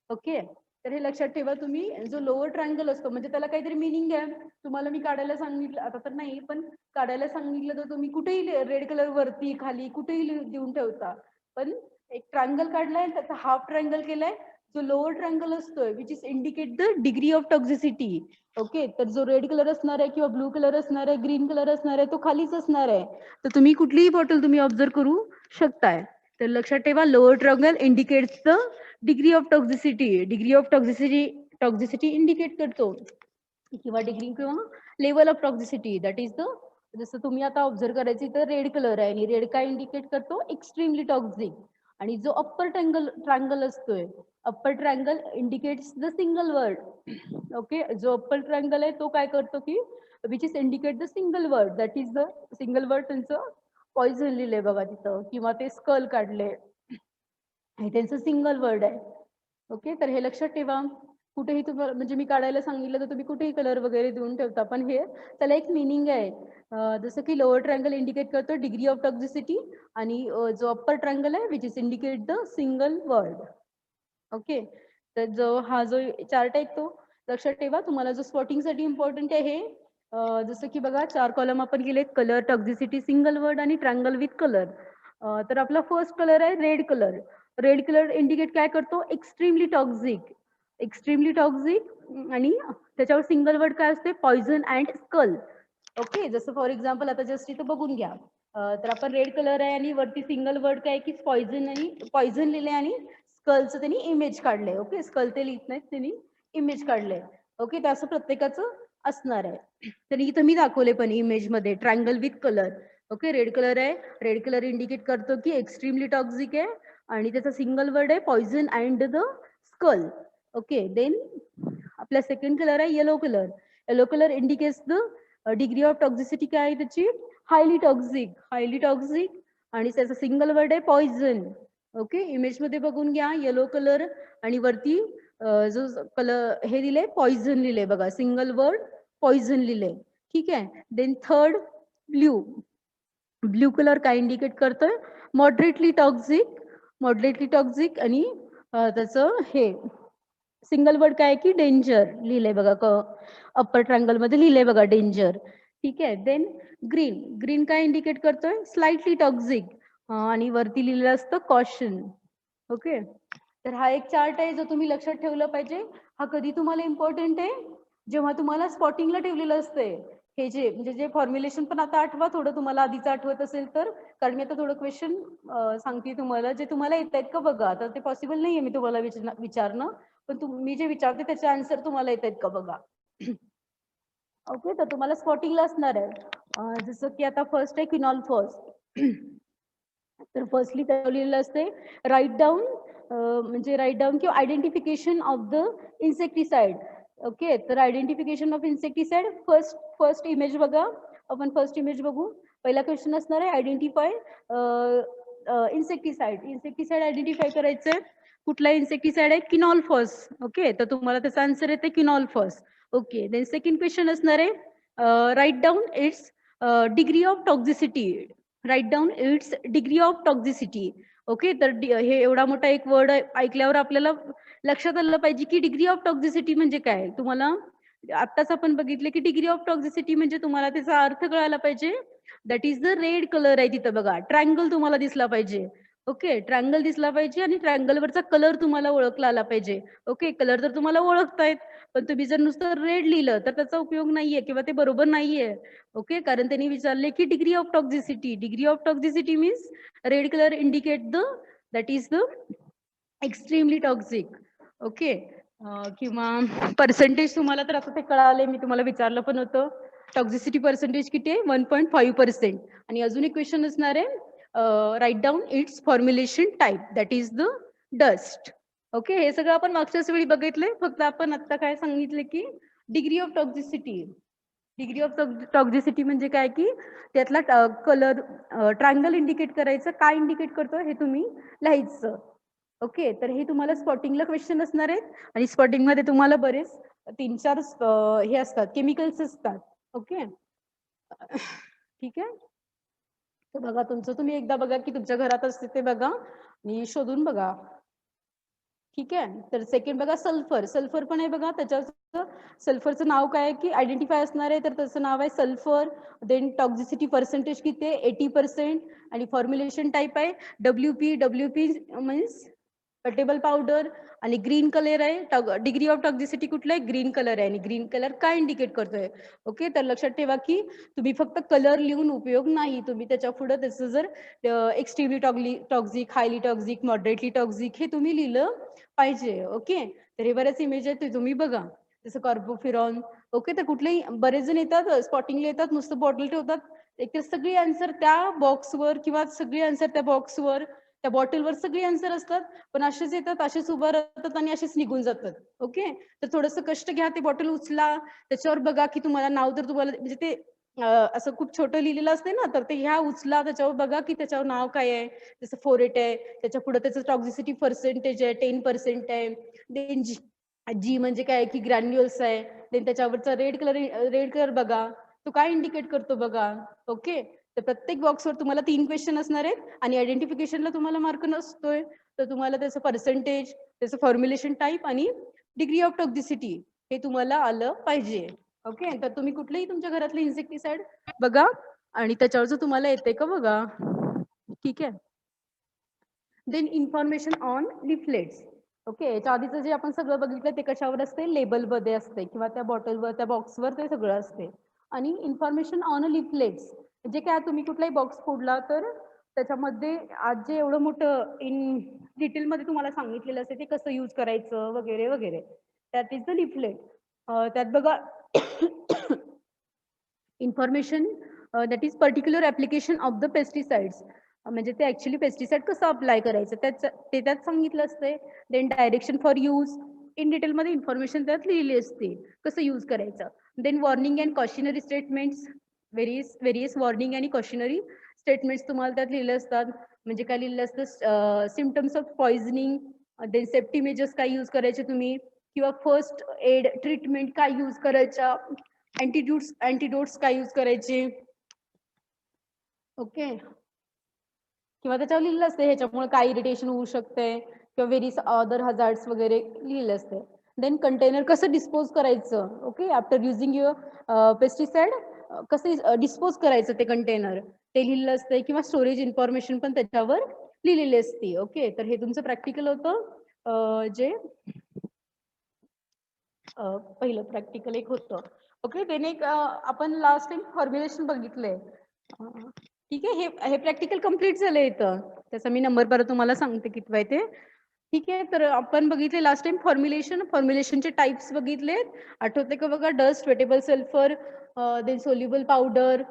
ओके, तर हे लक्षात ठेवा तुम्ही. जो लोअर ट्रायंगल असतो म्हणजे त्याला काहीतरी मिनिंग आहे. तुम्हाला मी काढायला सांगितलं, आता तर नाही पण काढायला सांगितलं तर तुम्ही कुठेही रेड कलर वरती खाली कुठेही देऊन ठेवता. पण एक ट्रायंगल काढलाय, त्याचा हाफ ट्रायंगल केलाय. जो लोअर ट्रायंगल असतोय which is indicate the degree of toxicity. Okay, तर जो रेड कलर असणार आहे किंवा ब्लू कलर असणार आहे, ग्रीन कलर असणार आहे, तो खालीच असणार आहे. तर तुम्ही कुठलीही बॉटल तुम्ही ऑब्झर्व करू शकताय. तर लक्षात ठेवा, lower triangle indicates the degree of toxicity. Degree of toxicity indicate करतो किंवा डिग्री किंवा level of toxicity, that is the. जसं तुम्ही आता ऑब्झर्व करायची तर रेड कलर आहे आणि रेड काय इंडिकेट करतो? Extremely toxic. आणि जो अप्पर ट्रायंगल असतोय, upper triangle indicates the single word. Okay, जो अप्पर ट्रायंगल आहे तो काय करतो की which is indicate the single word, that is the single word. त्यांचं पॉइझन लिहिलंय बघा तिथं किंवा ते स्कल काढले, हे त्यांचं सिंगल वर्ड आहे. ओके, तर हे लक्षात ठेवा. कुठेही तुम्हाला म्हणजे मी काढायला सांगितलं तर तुम्ही कुठेही कलर वगैरे देऊन ठेवता, पण हे त्याला एक मिनिंग आहे. जसं की लोअर ट्रायंगल इंडिकेट करतो डिग्री ऑफ टॉक्झिसिटी आणि जो अप्पर ट्रायंगल आहे which is indicate the single word. Okay, तर जो चार्ट आहे तो लक्षात ठेवा. तुम्हाला जो स्पॉटिंगसाठी इम्पॉर्टंट आहे जसं की बघा 4 कॉलम आपण केलेत, कलर, टॉक्झिसिटी, सिंगल वर्ड आणि ट्रायंगल विथ कलर. तर आपला फर्स्ट कलर आहे red colour. Red colour indicate काय करतो? Extremely toxic. एक्स्ट्रीमली टॉक्झिक आणि त्याच्यावर सिंगल वर्ड काय असते? Poison and skull. ओके, जसं फॉर एक्झाम्पल आता जस्ट इथं बघून घ्या. तर आपण रेड कलर आहे आणि वरती सिंगल वर्ड काय की पॉइझन लिहिले आणि स्कलचं त्यांनी इमेज काढलंय. ओके, स्कल ते लिहित नाहीत, त्यांनी इमेज काढलंय. ओके, तर असं प्रत्येकाचं असणार आहे. तर इथं मी दाखवले पण इमेज मध्ये triangle with colour. Okay, red colour आहे. रेड कलर इंडिकेट करतो की एक्स्ट्रीमली टॉक्झिक आहे आणि त्याचा सिंगल वर्ड आहे poison and the skull. Okay, then आपला सेकंड कलर आहे yellow colour. Yellow colour indicates the degree of toxicity काय आहे त्याची? हायली टॉक्झिक आणि त्याचा सिंगल वर्ड आहे पॉइझन. ओके, इमेज मध्ये बघून घ्या. येलो कलर आणि वरती जो कलर हे दिले पॉइझन लिहिले बघा, सिंगल वर्ड पॉइझन लिहिले. ठीक आहे, then third blue. Blue colour काय इंडिकेट करतोय? मॉडरेटली टॉक्झिक आणि त्याचं हे सिंगल वर्ड काय की डेंजर लिहिलंय बघा, अप्पर ट्रायंगल मध्ये लिहिलंय बघा डेंजर. ठीक आहे, देन ग्रीन काय इंडिकेट करतोय? स्लाइटली टॉक्झिक आणि वरती लिहिलेलं असतं कॉशन. ओके, तर हा एक चार्ट आहे जो तुम्ही लक्षात ठेवलं पाहिजे. हा कधी तुम्हाला इम्पॉर्टंट आहे? जेव्हा तुम्हाला स्पॉटिंगला ठेवलेलं असतंय. हे जे म्हणजे जे फॉर्म्युलेशन पण आता आठवा थोडं, तुम्हाला आधीच आठवत असेल तर, कारण मी आता थोडं क्वेश्चन सांगते तुम्हाला जे तुम्हाला येत आहेत का बघा. तर ते पॉसिबल नाहीये मी तुम्हाला विचारणं, पण मी जे विचारते त्याचे आन्सर तुम्हाला येत आहेत का बघा. ओके, तर तुम्हाला स्पॉटिंगला असणार आहे. जसं की आता फर्स्ट आहे क्विनॉल फर्स्ट. तर फर्स्टली लिहिलेलं असते राईट डाऊन किंवा identification of the insecticide. Okay, तर identification of insecticide first image बघा. आपण फर्स्ट इमेज बघू. पहिला क्वेश्चन असणार आहे आयडेंटिफाय इन्सेक्टिसाइड. इन्सेक्टिसाइड आयडेंटिफाय करायचंय. कुठला इन्सेक्टिसाइड आहे? किनॉल्फॉस. ओके, तर तुम्हाला त्याचा आन्सर येते quinalphos. Okay, then second question असणार आहे right down its degree of toxicity. Write down its degree of toxicity. Okay, तर हे एवढा मोठा एक वर्ड ऐकल्यावर आपल्याला लक्षात आलं पाहिजे की डिग्री ऑफ टॉक्झिसिटी म्हणजे काय. तुम्हाला आत्ताच आपण बघितले की डिग्री ऑफ टॉक्झिसिटी म्हणजे तुम्हाला त्याचा अर्थ कळायला पाहिजे. That is the red colour आहे तिथं बघा. ट्रायंगल तुम्हाला दिसला पाहिजे. ओके, ट्रायंगल दिसला पाहिजे आणि ट्रायंगलवरचा कलर तुम्हाला ओळखला आला पाहिजे. ओके, कलर तर तुम्हाला ओळखतायत, पण तुम्ही जर नुसतं रेड लिहिलं तर त्याचा उपयोग नाहीये किंवा ते बरोबर नाहीये. ओके, कारण त्यांनी विचारले की degree of toxicity. Degree of toxicity means red colour indicate the that is the extremely toxic. Okay, किंवा पर्सेंटेज तुम्हाला तर आता ते कळाले, मी तुम्हाला विचारलं पण होतं. टॉक्झिसिटी पर्सेंटेज किती आहे? 1.5%. आणि अजून एक क्वेश्चन असणार आहे right down its formulation type that is the dust. Okay, हे सगळं आपण मागच्याच वेळी बघितलंय. फक्त आपण आता काय सांगितले की degree of toxicity. Degree of टॉक्झिसिटी म्हणजे काय की त्यातला कलर ट्रायंगल इंडिकेट करायचं. काय इंडिकेट करतो हे तुम्ही लिहायचं. ओके, तर हे तुम्हाला स्पॉटिंगला क्वेश्चन असणार आहेत आणि स्पॉटिंग मध्ये तुम्हाला बरेच 3-4 हे असतात, केमिकल्स असतात. ओके, ठीक आहे. तर बघा, तुमचं तुम्ही एकदा बघा की तुमच्या घरात असते ते बघा आणि शोधून बघा. ठीक आहे, तर सेकंड बघा सल्फर. सल्फर पण आहे बघा. त्याच्याचं सल्फरचं नाव काय आहे की आयडेंटिफाय असणार आहे, तर त्याचं नाव आहे सल्फर. देन टॉक्झिसिटी पर्सेंटेज किती आहे? 80%. आणि फॉर्म्युलेशन टाईप आहे WP. WP means table powder. आणि ग्रीन कलर आहे. डिग्री ऑफ टॉक्झिसिटी कुठला आहे? ग्रीन कलर आहे. आणि ग्रीन कलर काय इंडिकेट करतोय? ओके, तर लक्षात ठेवा की तुम्ही फक्त कलर लिहून उपयोग नाही. तुम्ही त्याच्या पुढे त्याचं जर extremely toxic, highly toxic, moderately toxic हे तुम्ही लिहिलं पाहिजे. ओके, तर हे बरेच इमेज आहेत ते तुम्ही बघा. जसं कार्बोफिरॉन. ओके, तर कुठलेही बरेच जण येतात स्पॉटिंगला येतात, नुसतं बॉटल ठेवतात. एकतर सगळी आन्सर त्या बॉक्सवर किंवा सगळी आन्सर त्या बॉक्सवर, त्या बॉटलवर सगळी आन्सर असतात, पण असेच येतात, असेच उभं राहतात आणि असेच निघून जातात. ओके, तर थोडंसं कष्ट घ्या, ते बॉटल उचला, त्याच्यावर बघा की तुम्हाला नाव जर तुम्हाला म्हणजे ते असं खूप छोटं लिहिलेलं असते ना, तर ते ह्या उचला, त्याच्यावर बघा की त्याच्यावर नाव काय आहे. जसं 4 आहे, त्याच्या पुढे त्याचं टॉक्झिसिटी पर्सेंटेज आहे 10% आहे. देन जी म्हणजे काय की ग्रॅन्युअल्स आहे. देन त्याच्यावरचा रेड कलर बघा, तो काय इंडिकेट करतो बघा. ओके, तर प्रत्येक बॉक्सवर तुम्हाला 3 क्वेश्चन असणार आहेत आणि आयडेंटिफिकेशनला तुम्हाला मार्क नसतोय, तर तुम्हाला त्याचं पर्सेंटेज, त्याचं फॉर्म्युलेशन टाईप आणि डिग्री ऑफ टॉक्झिसिटी हे तुम्हाला आलं पाहिजे. ओके, तर तुम्ही कुठलेही तुमच्या घरातले इन्सेक्टिसाइड बघा आणि त्याच्यावरचं तुम्हाला येते का बघा. ठीक आहे. Then information on leaflets. Okay, याच्या आधीचं जे आपण सगळं बघितलं ते कशावर असते? लेबलमध्ये असते किंवा त्या बॉटलवर, त्या बॉक्सवर ते सगळं असते. आणि इन्फॉर्मेशन ऑन लिफलेट्स म्हणजे काय? तुम्ही कुठलाही बॉक्स फोडला तर त्याच्यामध्ये आज जे एवढं मोठं इन डिटेलमध्ये तुम्हाला सांगितलेलं असते ते कसं यूज करायचं वगैरे वगैरे, दॅट इज द लिफलेट. त्यात बघा information that is particular application of the pesticides. म्हणजे ते ऍक्च्युली पेस्टिसाइड कसं अप्लाय करायचं ते त्यात सांगितलं असते. Then direction for use in डिटेलमध्ये इन्फॉर्मेशन त्यात लिहिली असते कसं यूज करायचं. Then warning and cautionary statements, various warning आणि कॉशनरी स्टेटमेंट्स तुम्हाला त्यात लिहिले असतात. म्हणजे काय लिहिलं असतं? Symptoms of poisoning, then safety measures काय यूज करायचे तुम्ही, किंवा फर्स्ट एड ट्रीटमेंट काय यूज करायच्या, अँटीडोट्स काय यूज करायचे. ओके, किंवा त्याच्यावर लिहिलं असते ह्याच्यामुळे काय इरिटेशन होऊ शकते किंवा व्हेरियस अदर हजार्ड्स वगैरे लिहिलं असते. देन कंटेनर कसं डिस्पोज करायचं. Okay, after using your pesticide कसं डिस्पोज करायचं ते कंटेनर ते लिहिलं असते. किंवा स्टोरेज इन्फॉर्मेशन पण त्याच्यावर लिहिलेली असते. ओके, तर हे तुमचं प्रॅक्टिकल होतं जे पहिलं प्रॅक्टिकल एक होतं. ओके, त्याने एक आपण लास्ट टाइम फॉर्म्युलेशन बघितलंय. ठीक आहे, हे प्रॅक्टिकल कम्प्लीट झालंय इथं. त्याचा मी नंबर परत तुम्हाला सांगते किती आहे ते. ठीक आहे, तर आपण बघितले लास्ट टाइम फॉर्म्युलेशनचे टाइप्स बघितले. आठवते का बघा? Dust, wettable sulphur, then soluble powder,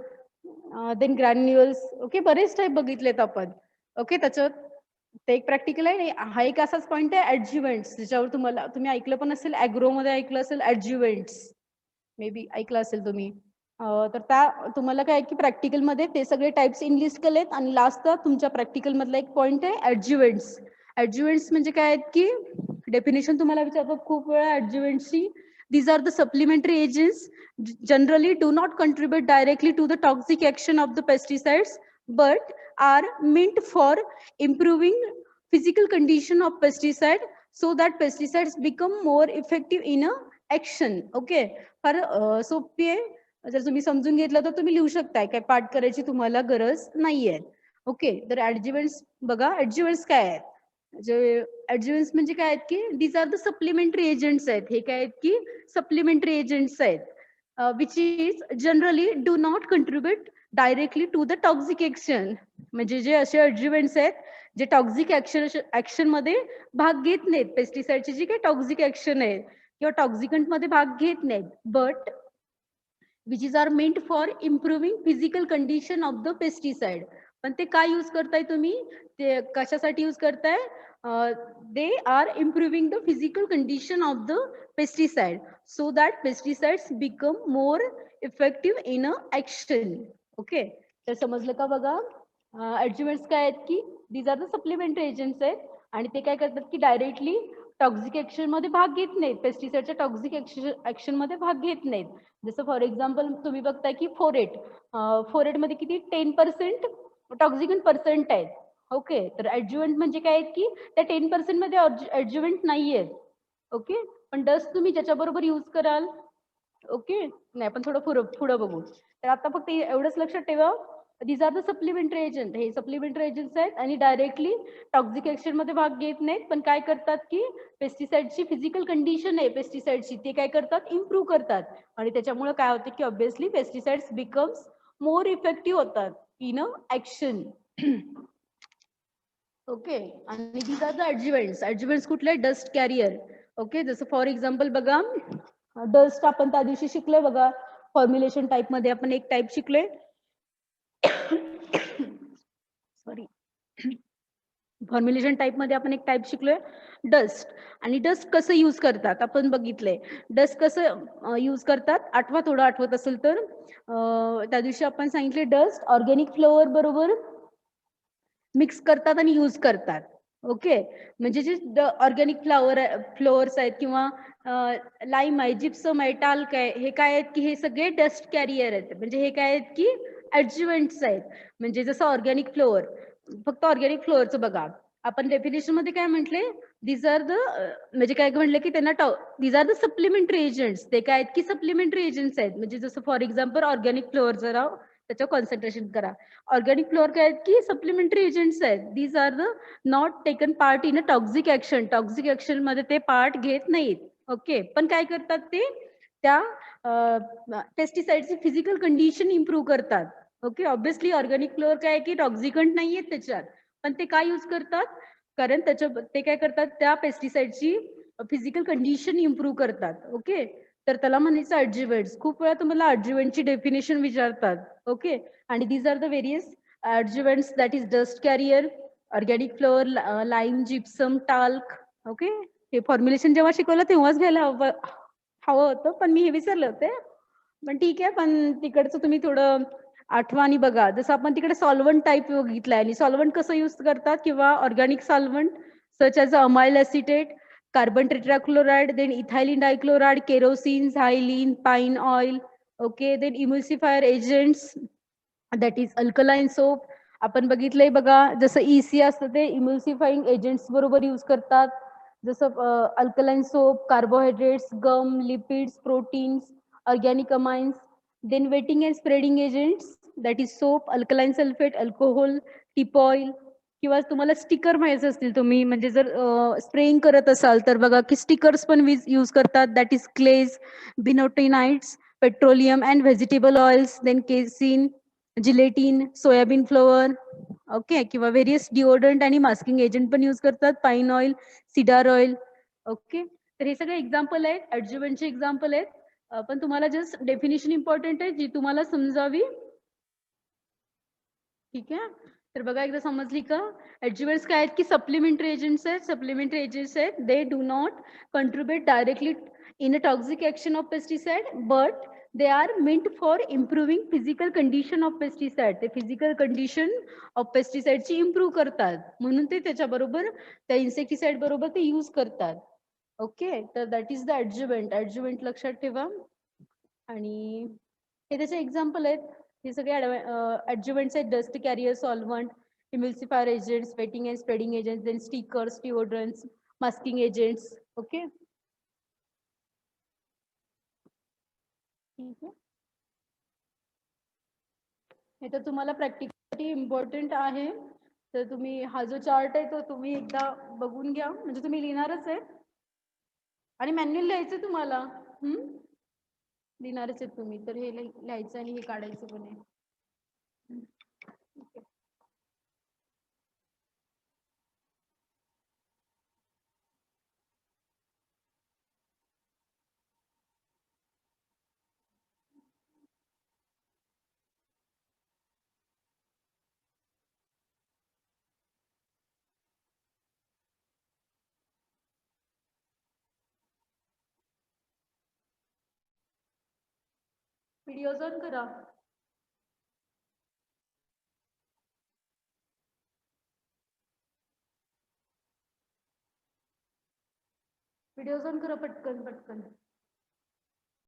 then granules. Okay, बरेच टाईप बघितलेत आपण. ओके, त्याच्यात ते एक प्रॅक्टिकल आहे. हा एक असाच पॉइंट आहे ऍडज्युव्हेंट्स, ज्याच्यावर तुम्ही ऐकलं पण असेल, ऍग्रो मध्ये ऐकलं असेल ऍडज्युव्हेंट्स, मे बी ऐकलं असेल तुम्ही. तर त्या तुम्हाला काय की प्रॅक्टिकल मध्ये ते सगळे टाइप्स इंग्लिश केलेत आणि लास्टचा तुमच्या प्रॅक्टिकल मधला एक पॉइंट आहे ऍडज्युव्हेंट्स. ऍडज्युव्हेंट्स म्हणजे काय आहेत की डेफिनेशन तुम्हाला विचारतात खूप वेळा ऍडज्युव्हेंट्सची. These are the supplementary agents generally do not contribute directly to the toxic action of the pesticides but are meant for improving physical condition of pesticide so that pesticides become more effective in a action. Okay, फार सोपी आहे. जर तुम्ही समजून घेतलं तर तुम्ही लिहू शकताय, काय पाठ करायची तुम्हाला गरज नाहीये. ओके, तर ऍडज्युव्हेंट्स बघा, ऍडज्युव्हेंट्स काय आहेत, जे ऍडज्युव्हेंट्स म्हणजे काय आहेत की these are the supplementary agents आहेत. हे काय आहेत की सप्लिमेंटरी एजंट्स आहेत which is generally do not contribute directly to the toxic action. म्हणजे जे असे ऍडज्युव्हेंट्स आहेत जे टॉक्सिक ऍक्शन मध्ये भाग घेत नाहीत, पेस्टिसाइडची जी काही टॉक्सिक ऍक्शन आहे किंवा टॉक्सिकंट मध्ये भाग घेत नाहीत, but which is are meant for improving physical condition of the pesticide. पण ते काय यूज करताय तुम्ही, ते कशासाठी यूज करताय, they are improving the physical condition of the pesticide so that pesticides become more effective in a action. Okay, तर समजलं का बघा. ऍडज्युव्हेंट्स काय आहेत की these are the supplementary agents आहेत आणि ते काय करतात की डायरेक्टली टॉक्सिक ऍक्शन मध्ये भाग घेत नाहीत, पेस्टिसाइडच्या टॉक्सिक ऍक्शन मध्ये भाग घेत नाहीत. जसं फॉर एक्झाम्पल तुम्ही बघताय की फोरेट मध्ये किती 10% टॉक्सिकंट पर्सेंट आहेत. ओके, तर ऍडज्युव्हेंट म्हणजे काय आहेत की त्या 10% मध्ये ऍडज्युव्हेंट नाहीयेत. ओके, पण डस्ट तुम्ही ज्याच्याबरोबर युज कराल, ओके, नाही आपण थोडं पुढं बघू. तर आता फक्त एवढंच लक्षात ठेवा, these are the supplementary agent. हे सप्लिमेंटरी एजंट्स आहेत आणि डायरेक्टली टॉक्सिक ऍक्शन मध्ये भाग घेत नाहीत, पण काय करतात की पेस्टिसाइडची फिजिकल कंडिशन आहे पेस्टिसाइडची, ते काय करतात, इम्प्रूव्ह करतात. आणि त्याच्यामुळे काय होतं की obviously pesticides becomes more effective होतात इन अ ऍक्शन. ओके, आणि दीज आर द ऍडज्युव्हेंट्स. ऍडज्युव्हेंट्स कुठले, डस्ट कॅरियर. ओके, जसं फॉर एक्झाम्पल बघा, डस्ट आपण त्या दिवशी शिकलोय बघा, फॉर्म्युलेशन टाईप मध्ये आपण एक टाईप शिकलोय, सॉरी, फॉर्म्युलेशन टाईप मध्ये आपण एक टाईप शिकलोय डस्ट. आणि डस्ट कसं यूज करतात आपण बघितलंय. डस्ट कसं यूज करतात आठवा, थोडं आठवत असेल तर. त्या दिवशी आपण सांगितले डस्ट ऑर्गॅनिक फ्लोअर बरोबर मिक्स करतात आणि यूज करतात. ओके, म्हणजे जे ऑर्गॅनिक फ्लोअर्स आहेत किंवा लाईम आहे, जिप्सम आहे, टाल्क आहे, हे काय आहेत की हे सगळे डस्ट कॅरियर आहेत. म्हणजे हे काय आहेत की ऍडज्युव्हेंट्स आहेत. म्हणजे जसं ऑर्गॅनिक फ्लोअर, फक्त ऑर्गॅनिक फ्लोअरचं बघा, आपण डेफिनेशन मध्ये काय म्हटले, दीज आर द, म्हणजे काय म्हटलं की त्यांना these are the supplementary agents. ते काय आहेत की सप्लिमेंटरी एजंट्स आहेत. म्हणजे जसं फॉर एक्झाम्पल ऑर्गॅनिक फ्लोअर, जरा त्याच्यावर कॉन्सन्ट्रेशन करा. ऑर्गॅनिक फ्लोअर काय आहेत की सप्लिमेंटरी एजंट्स आहेत. These are the not taken part in a toxic action. Toxic action मध्ये ते पार्ट घेत नाहीत. ओके, पण काय करतात ते त्या पेस्टिसाइडची फिजिकल कंडिशन इम्प्रूव्ह करतात. ओके, ऑब्व्हियसली ऑर्गॅनिक फ्लोअर काय की टॉक्सिकंट नाहीयेत त्याच्यात, पण ते काय यूज करतात, कारण ते काय करतात, त्या पेस्टिसाइडची फिजिकल कंडिशन इम्प्रूव्ह करतात. ओके, तर त्याला म्हणायचं ऍडज्युव्हेंट्स. खूप वेळा तुम्हाला ऍडज्युव्हेंटची डेफिनेशन विचारतात. ओके, आणि these are the various adjuvants, that is dust carrier, organic floor, lime, gypsum, talc. Okay, हे फॉर्म्युलेशन जेव्हा शिकवलं तेव्हाच घ्यायला हवं होतं, पण मी हे विसरले होते. पण ठीक आहे, पण तिकडचं तुम्ही थोडं आठवा आणि बघा. जसं आपण तिकडे सॉल्व्हंट टाईप बघितलंय, आणि सॉल्व्हंट कसं यूज करतात, किंवा organic solvent such as amyl acetate, carbon tetrachloride, then ethylene dichloride, kerosene, xylene, pine oil. Okay, then emulsifier agents, that is alkaline soap. आपण बघितलंय बघा, जसं EC असतं ते इम्युसिफाईंग एजंट्स बरोबर यूज करतात. जसं alkaline soap, carbohydrates, gum, lipids, proteins, organic amines. Then wetting and spreading agents, that is soap, alkaline sulphate, alcohol, Teepol. किंवा तुम्हाला स्टिकर माहिती असतील तुम्ही, म्हणजे जर स्प्रेइंग करत असाल तर बघा की स्टिकर्स पण यूज करतात, that is clays, bentonites, petroleum and vegetable oils, then casein, gelatin, soybean flour. Okay, किंवा व्हेरियस डिओडंट आणि मास्किंग एजंट पण यूज करतात, pine oil, cedar oil. Okay, तर हे सगळे एक्झाम्पल आहेत, ऍडज्युव्हेंटचे एक्झाम्पल आहेत. पण तुम्हाला जस्ट डेफिनेशन इम्पॉर्टंट आहे, जी तुम्हाला समजावी. ठीक आहे, तर बघा एकदा समजली का? ऍडज्युव्हंट्स काय आहेत की सप्लिमेंटरी एजंट्स आहेत. सप्लिमेंटरी एजंट्स आहेत. They do not contribute directly in a toxic action of pesticide, but they are meant for improving physical condition of pesticide. ते physical condition of pesticide ची improve करतात, म्हणून ते त्याच्याबरोबर त्या इन्सेक्टिसाइड बरोबर ते यूज करतात. ओके, तर दॅट इज द ऍडज्युव्हंट. ऍडज्युव्हंट लक्षात ठेवा. आणि हे त्याचे एक्झाम्पल आहेत. हे सगळे ऍडज्युव्हंट्स आहेत. Dust carrier solvent, emulsifier agents, wetting and spreading agents, then stickers, deodorants, masking agents. Okay, ठीक आहे. हे तर तुम्हाला प्रॅक्टिकली इम्पॉर्टंट आहे. तर तुम्ही हा जो चार्ट आहे तो तुम्ही एकदा बघून घ्या, म्हणजे तुम्ही लिहिणारच आहे आणि मॅन्युअल लिहायचं तुम्हाला. लिहिणारच आहेत तुम्ही, तर हे लिहायचं आणि हे काढायचं पण आहे. व्हिडिओज ऑन करा. व्हिडिओज ऑन करा पटकन पटकन.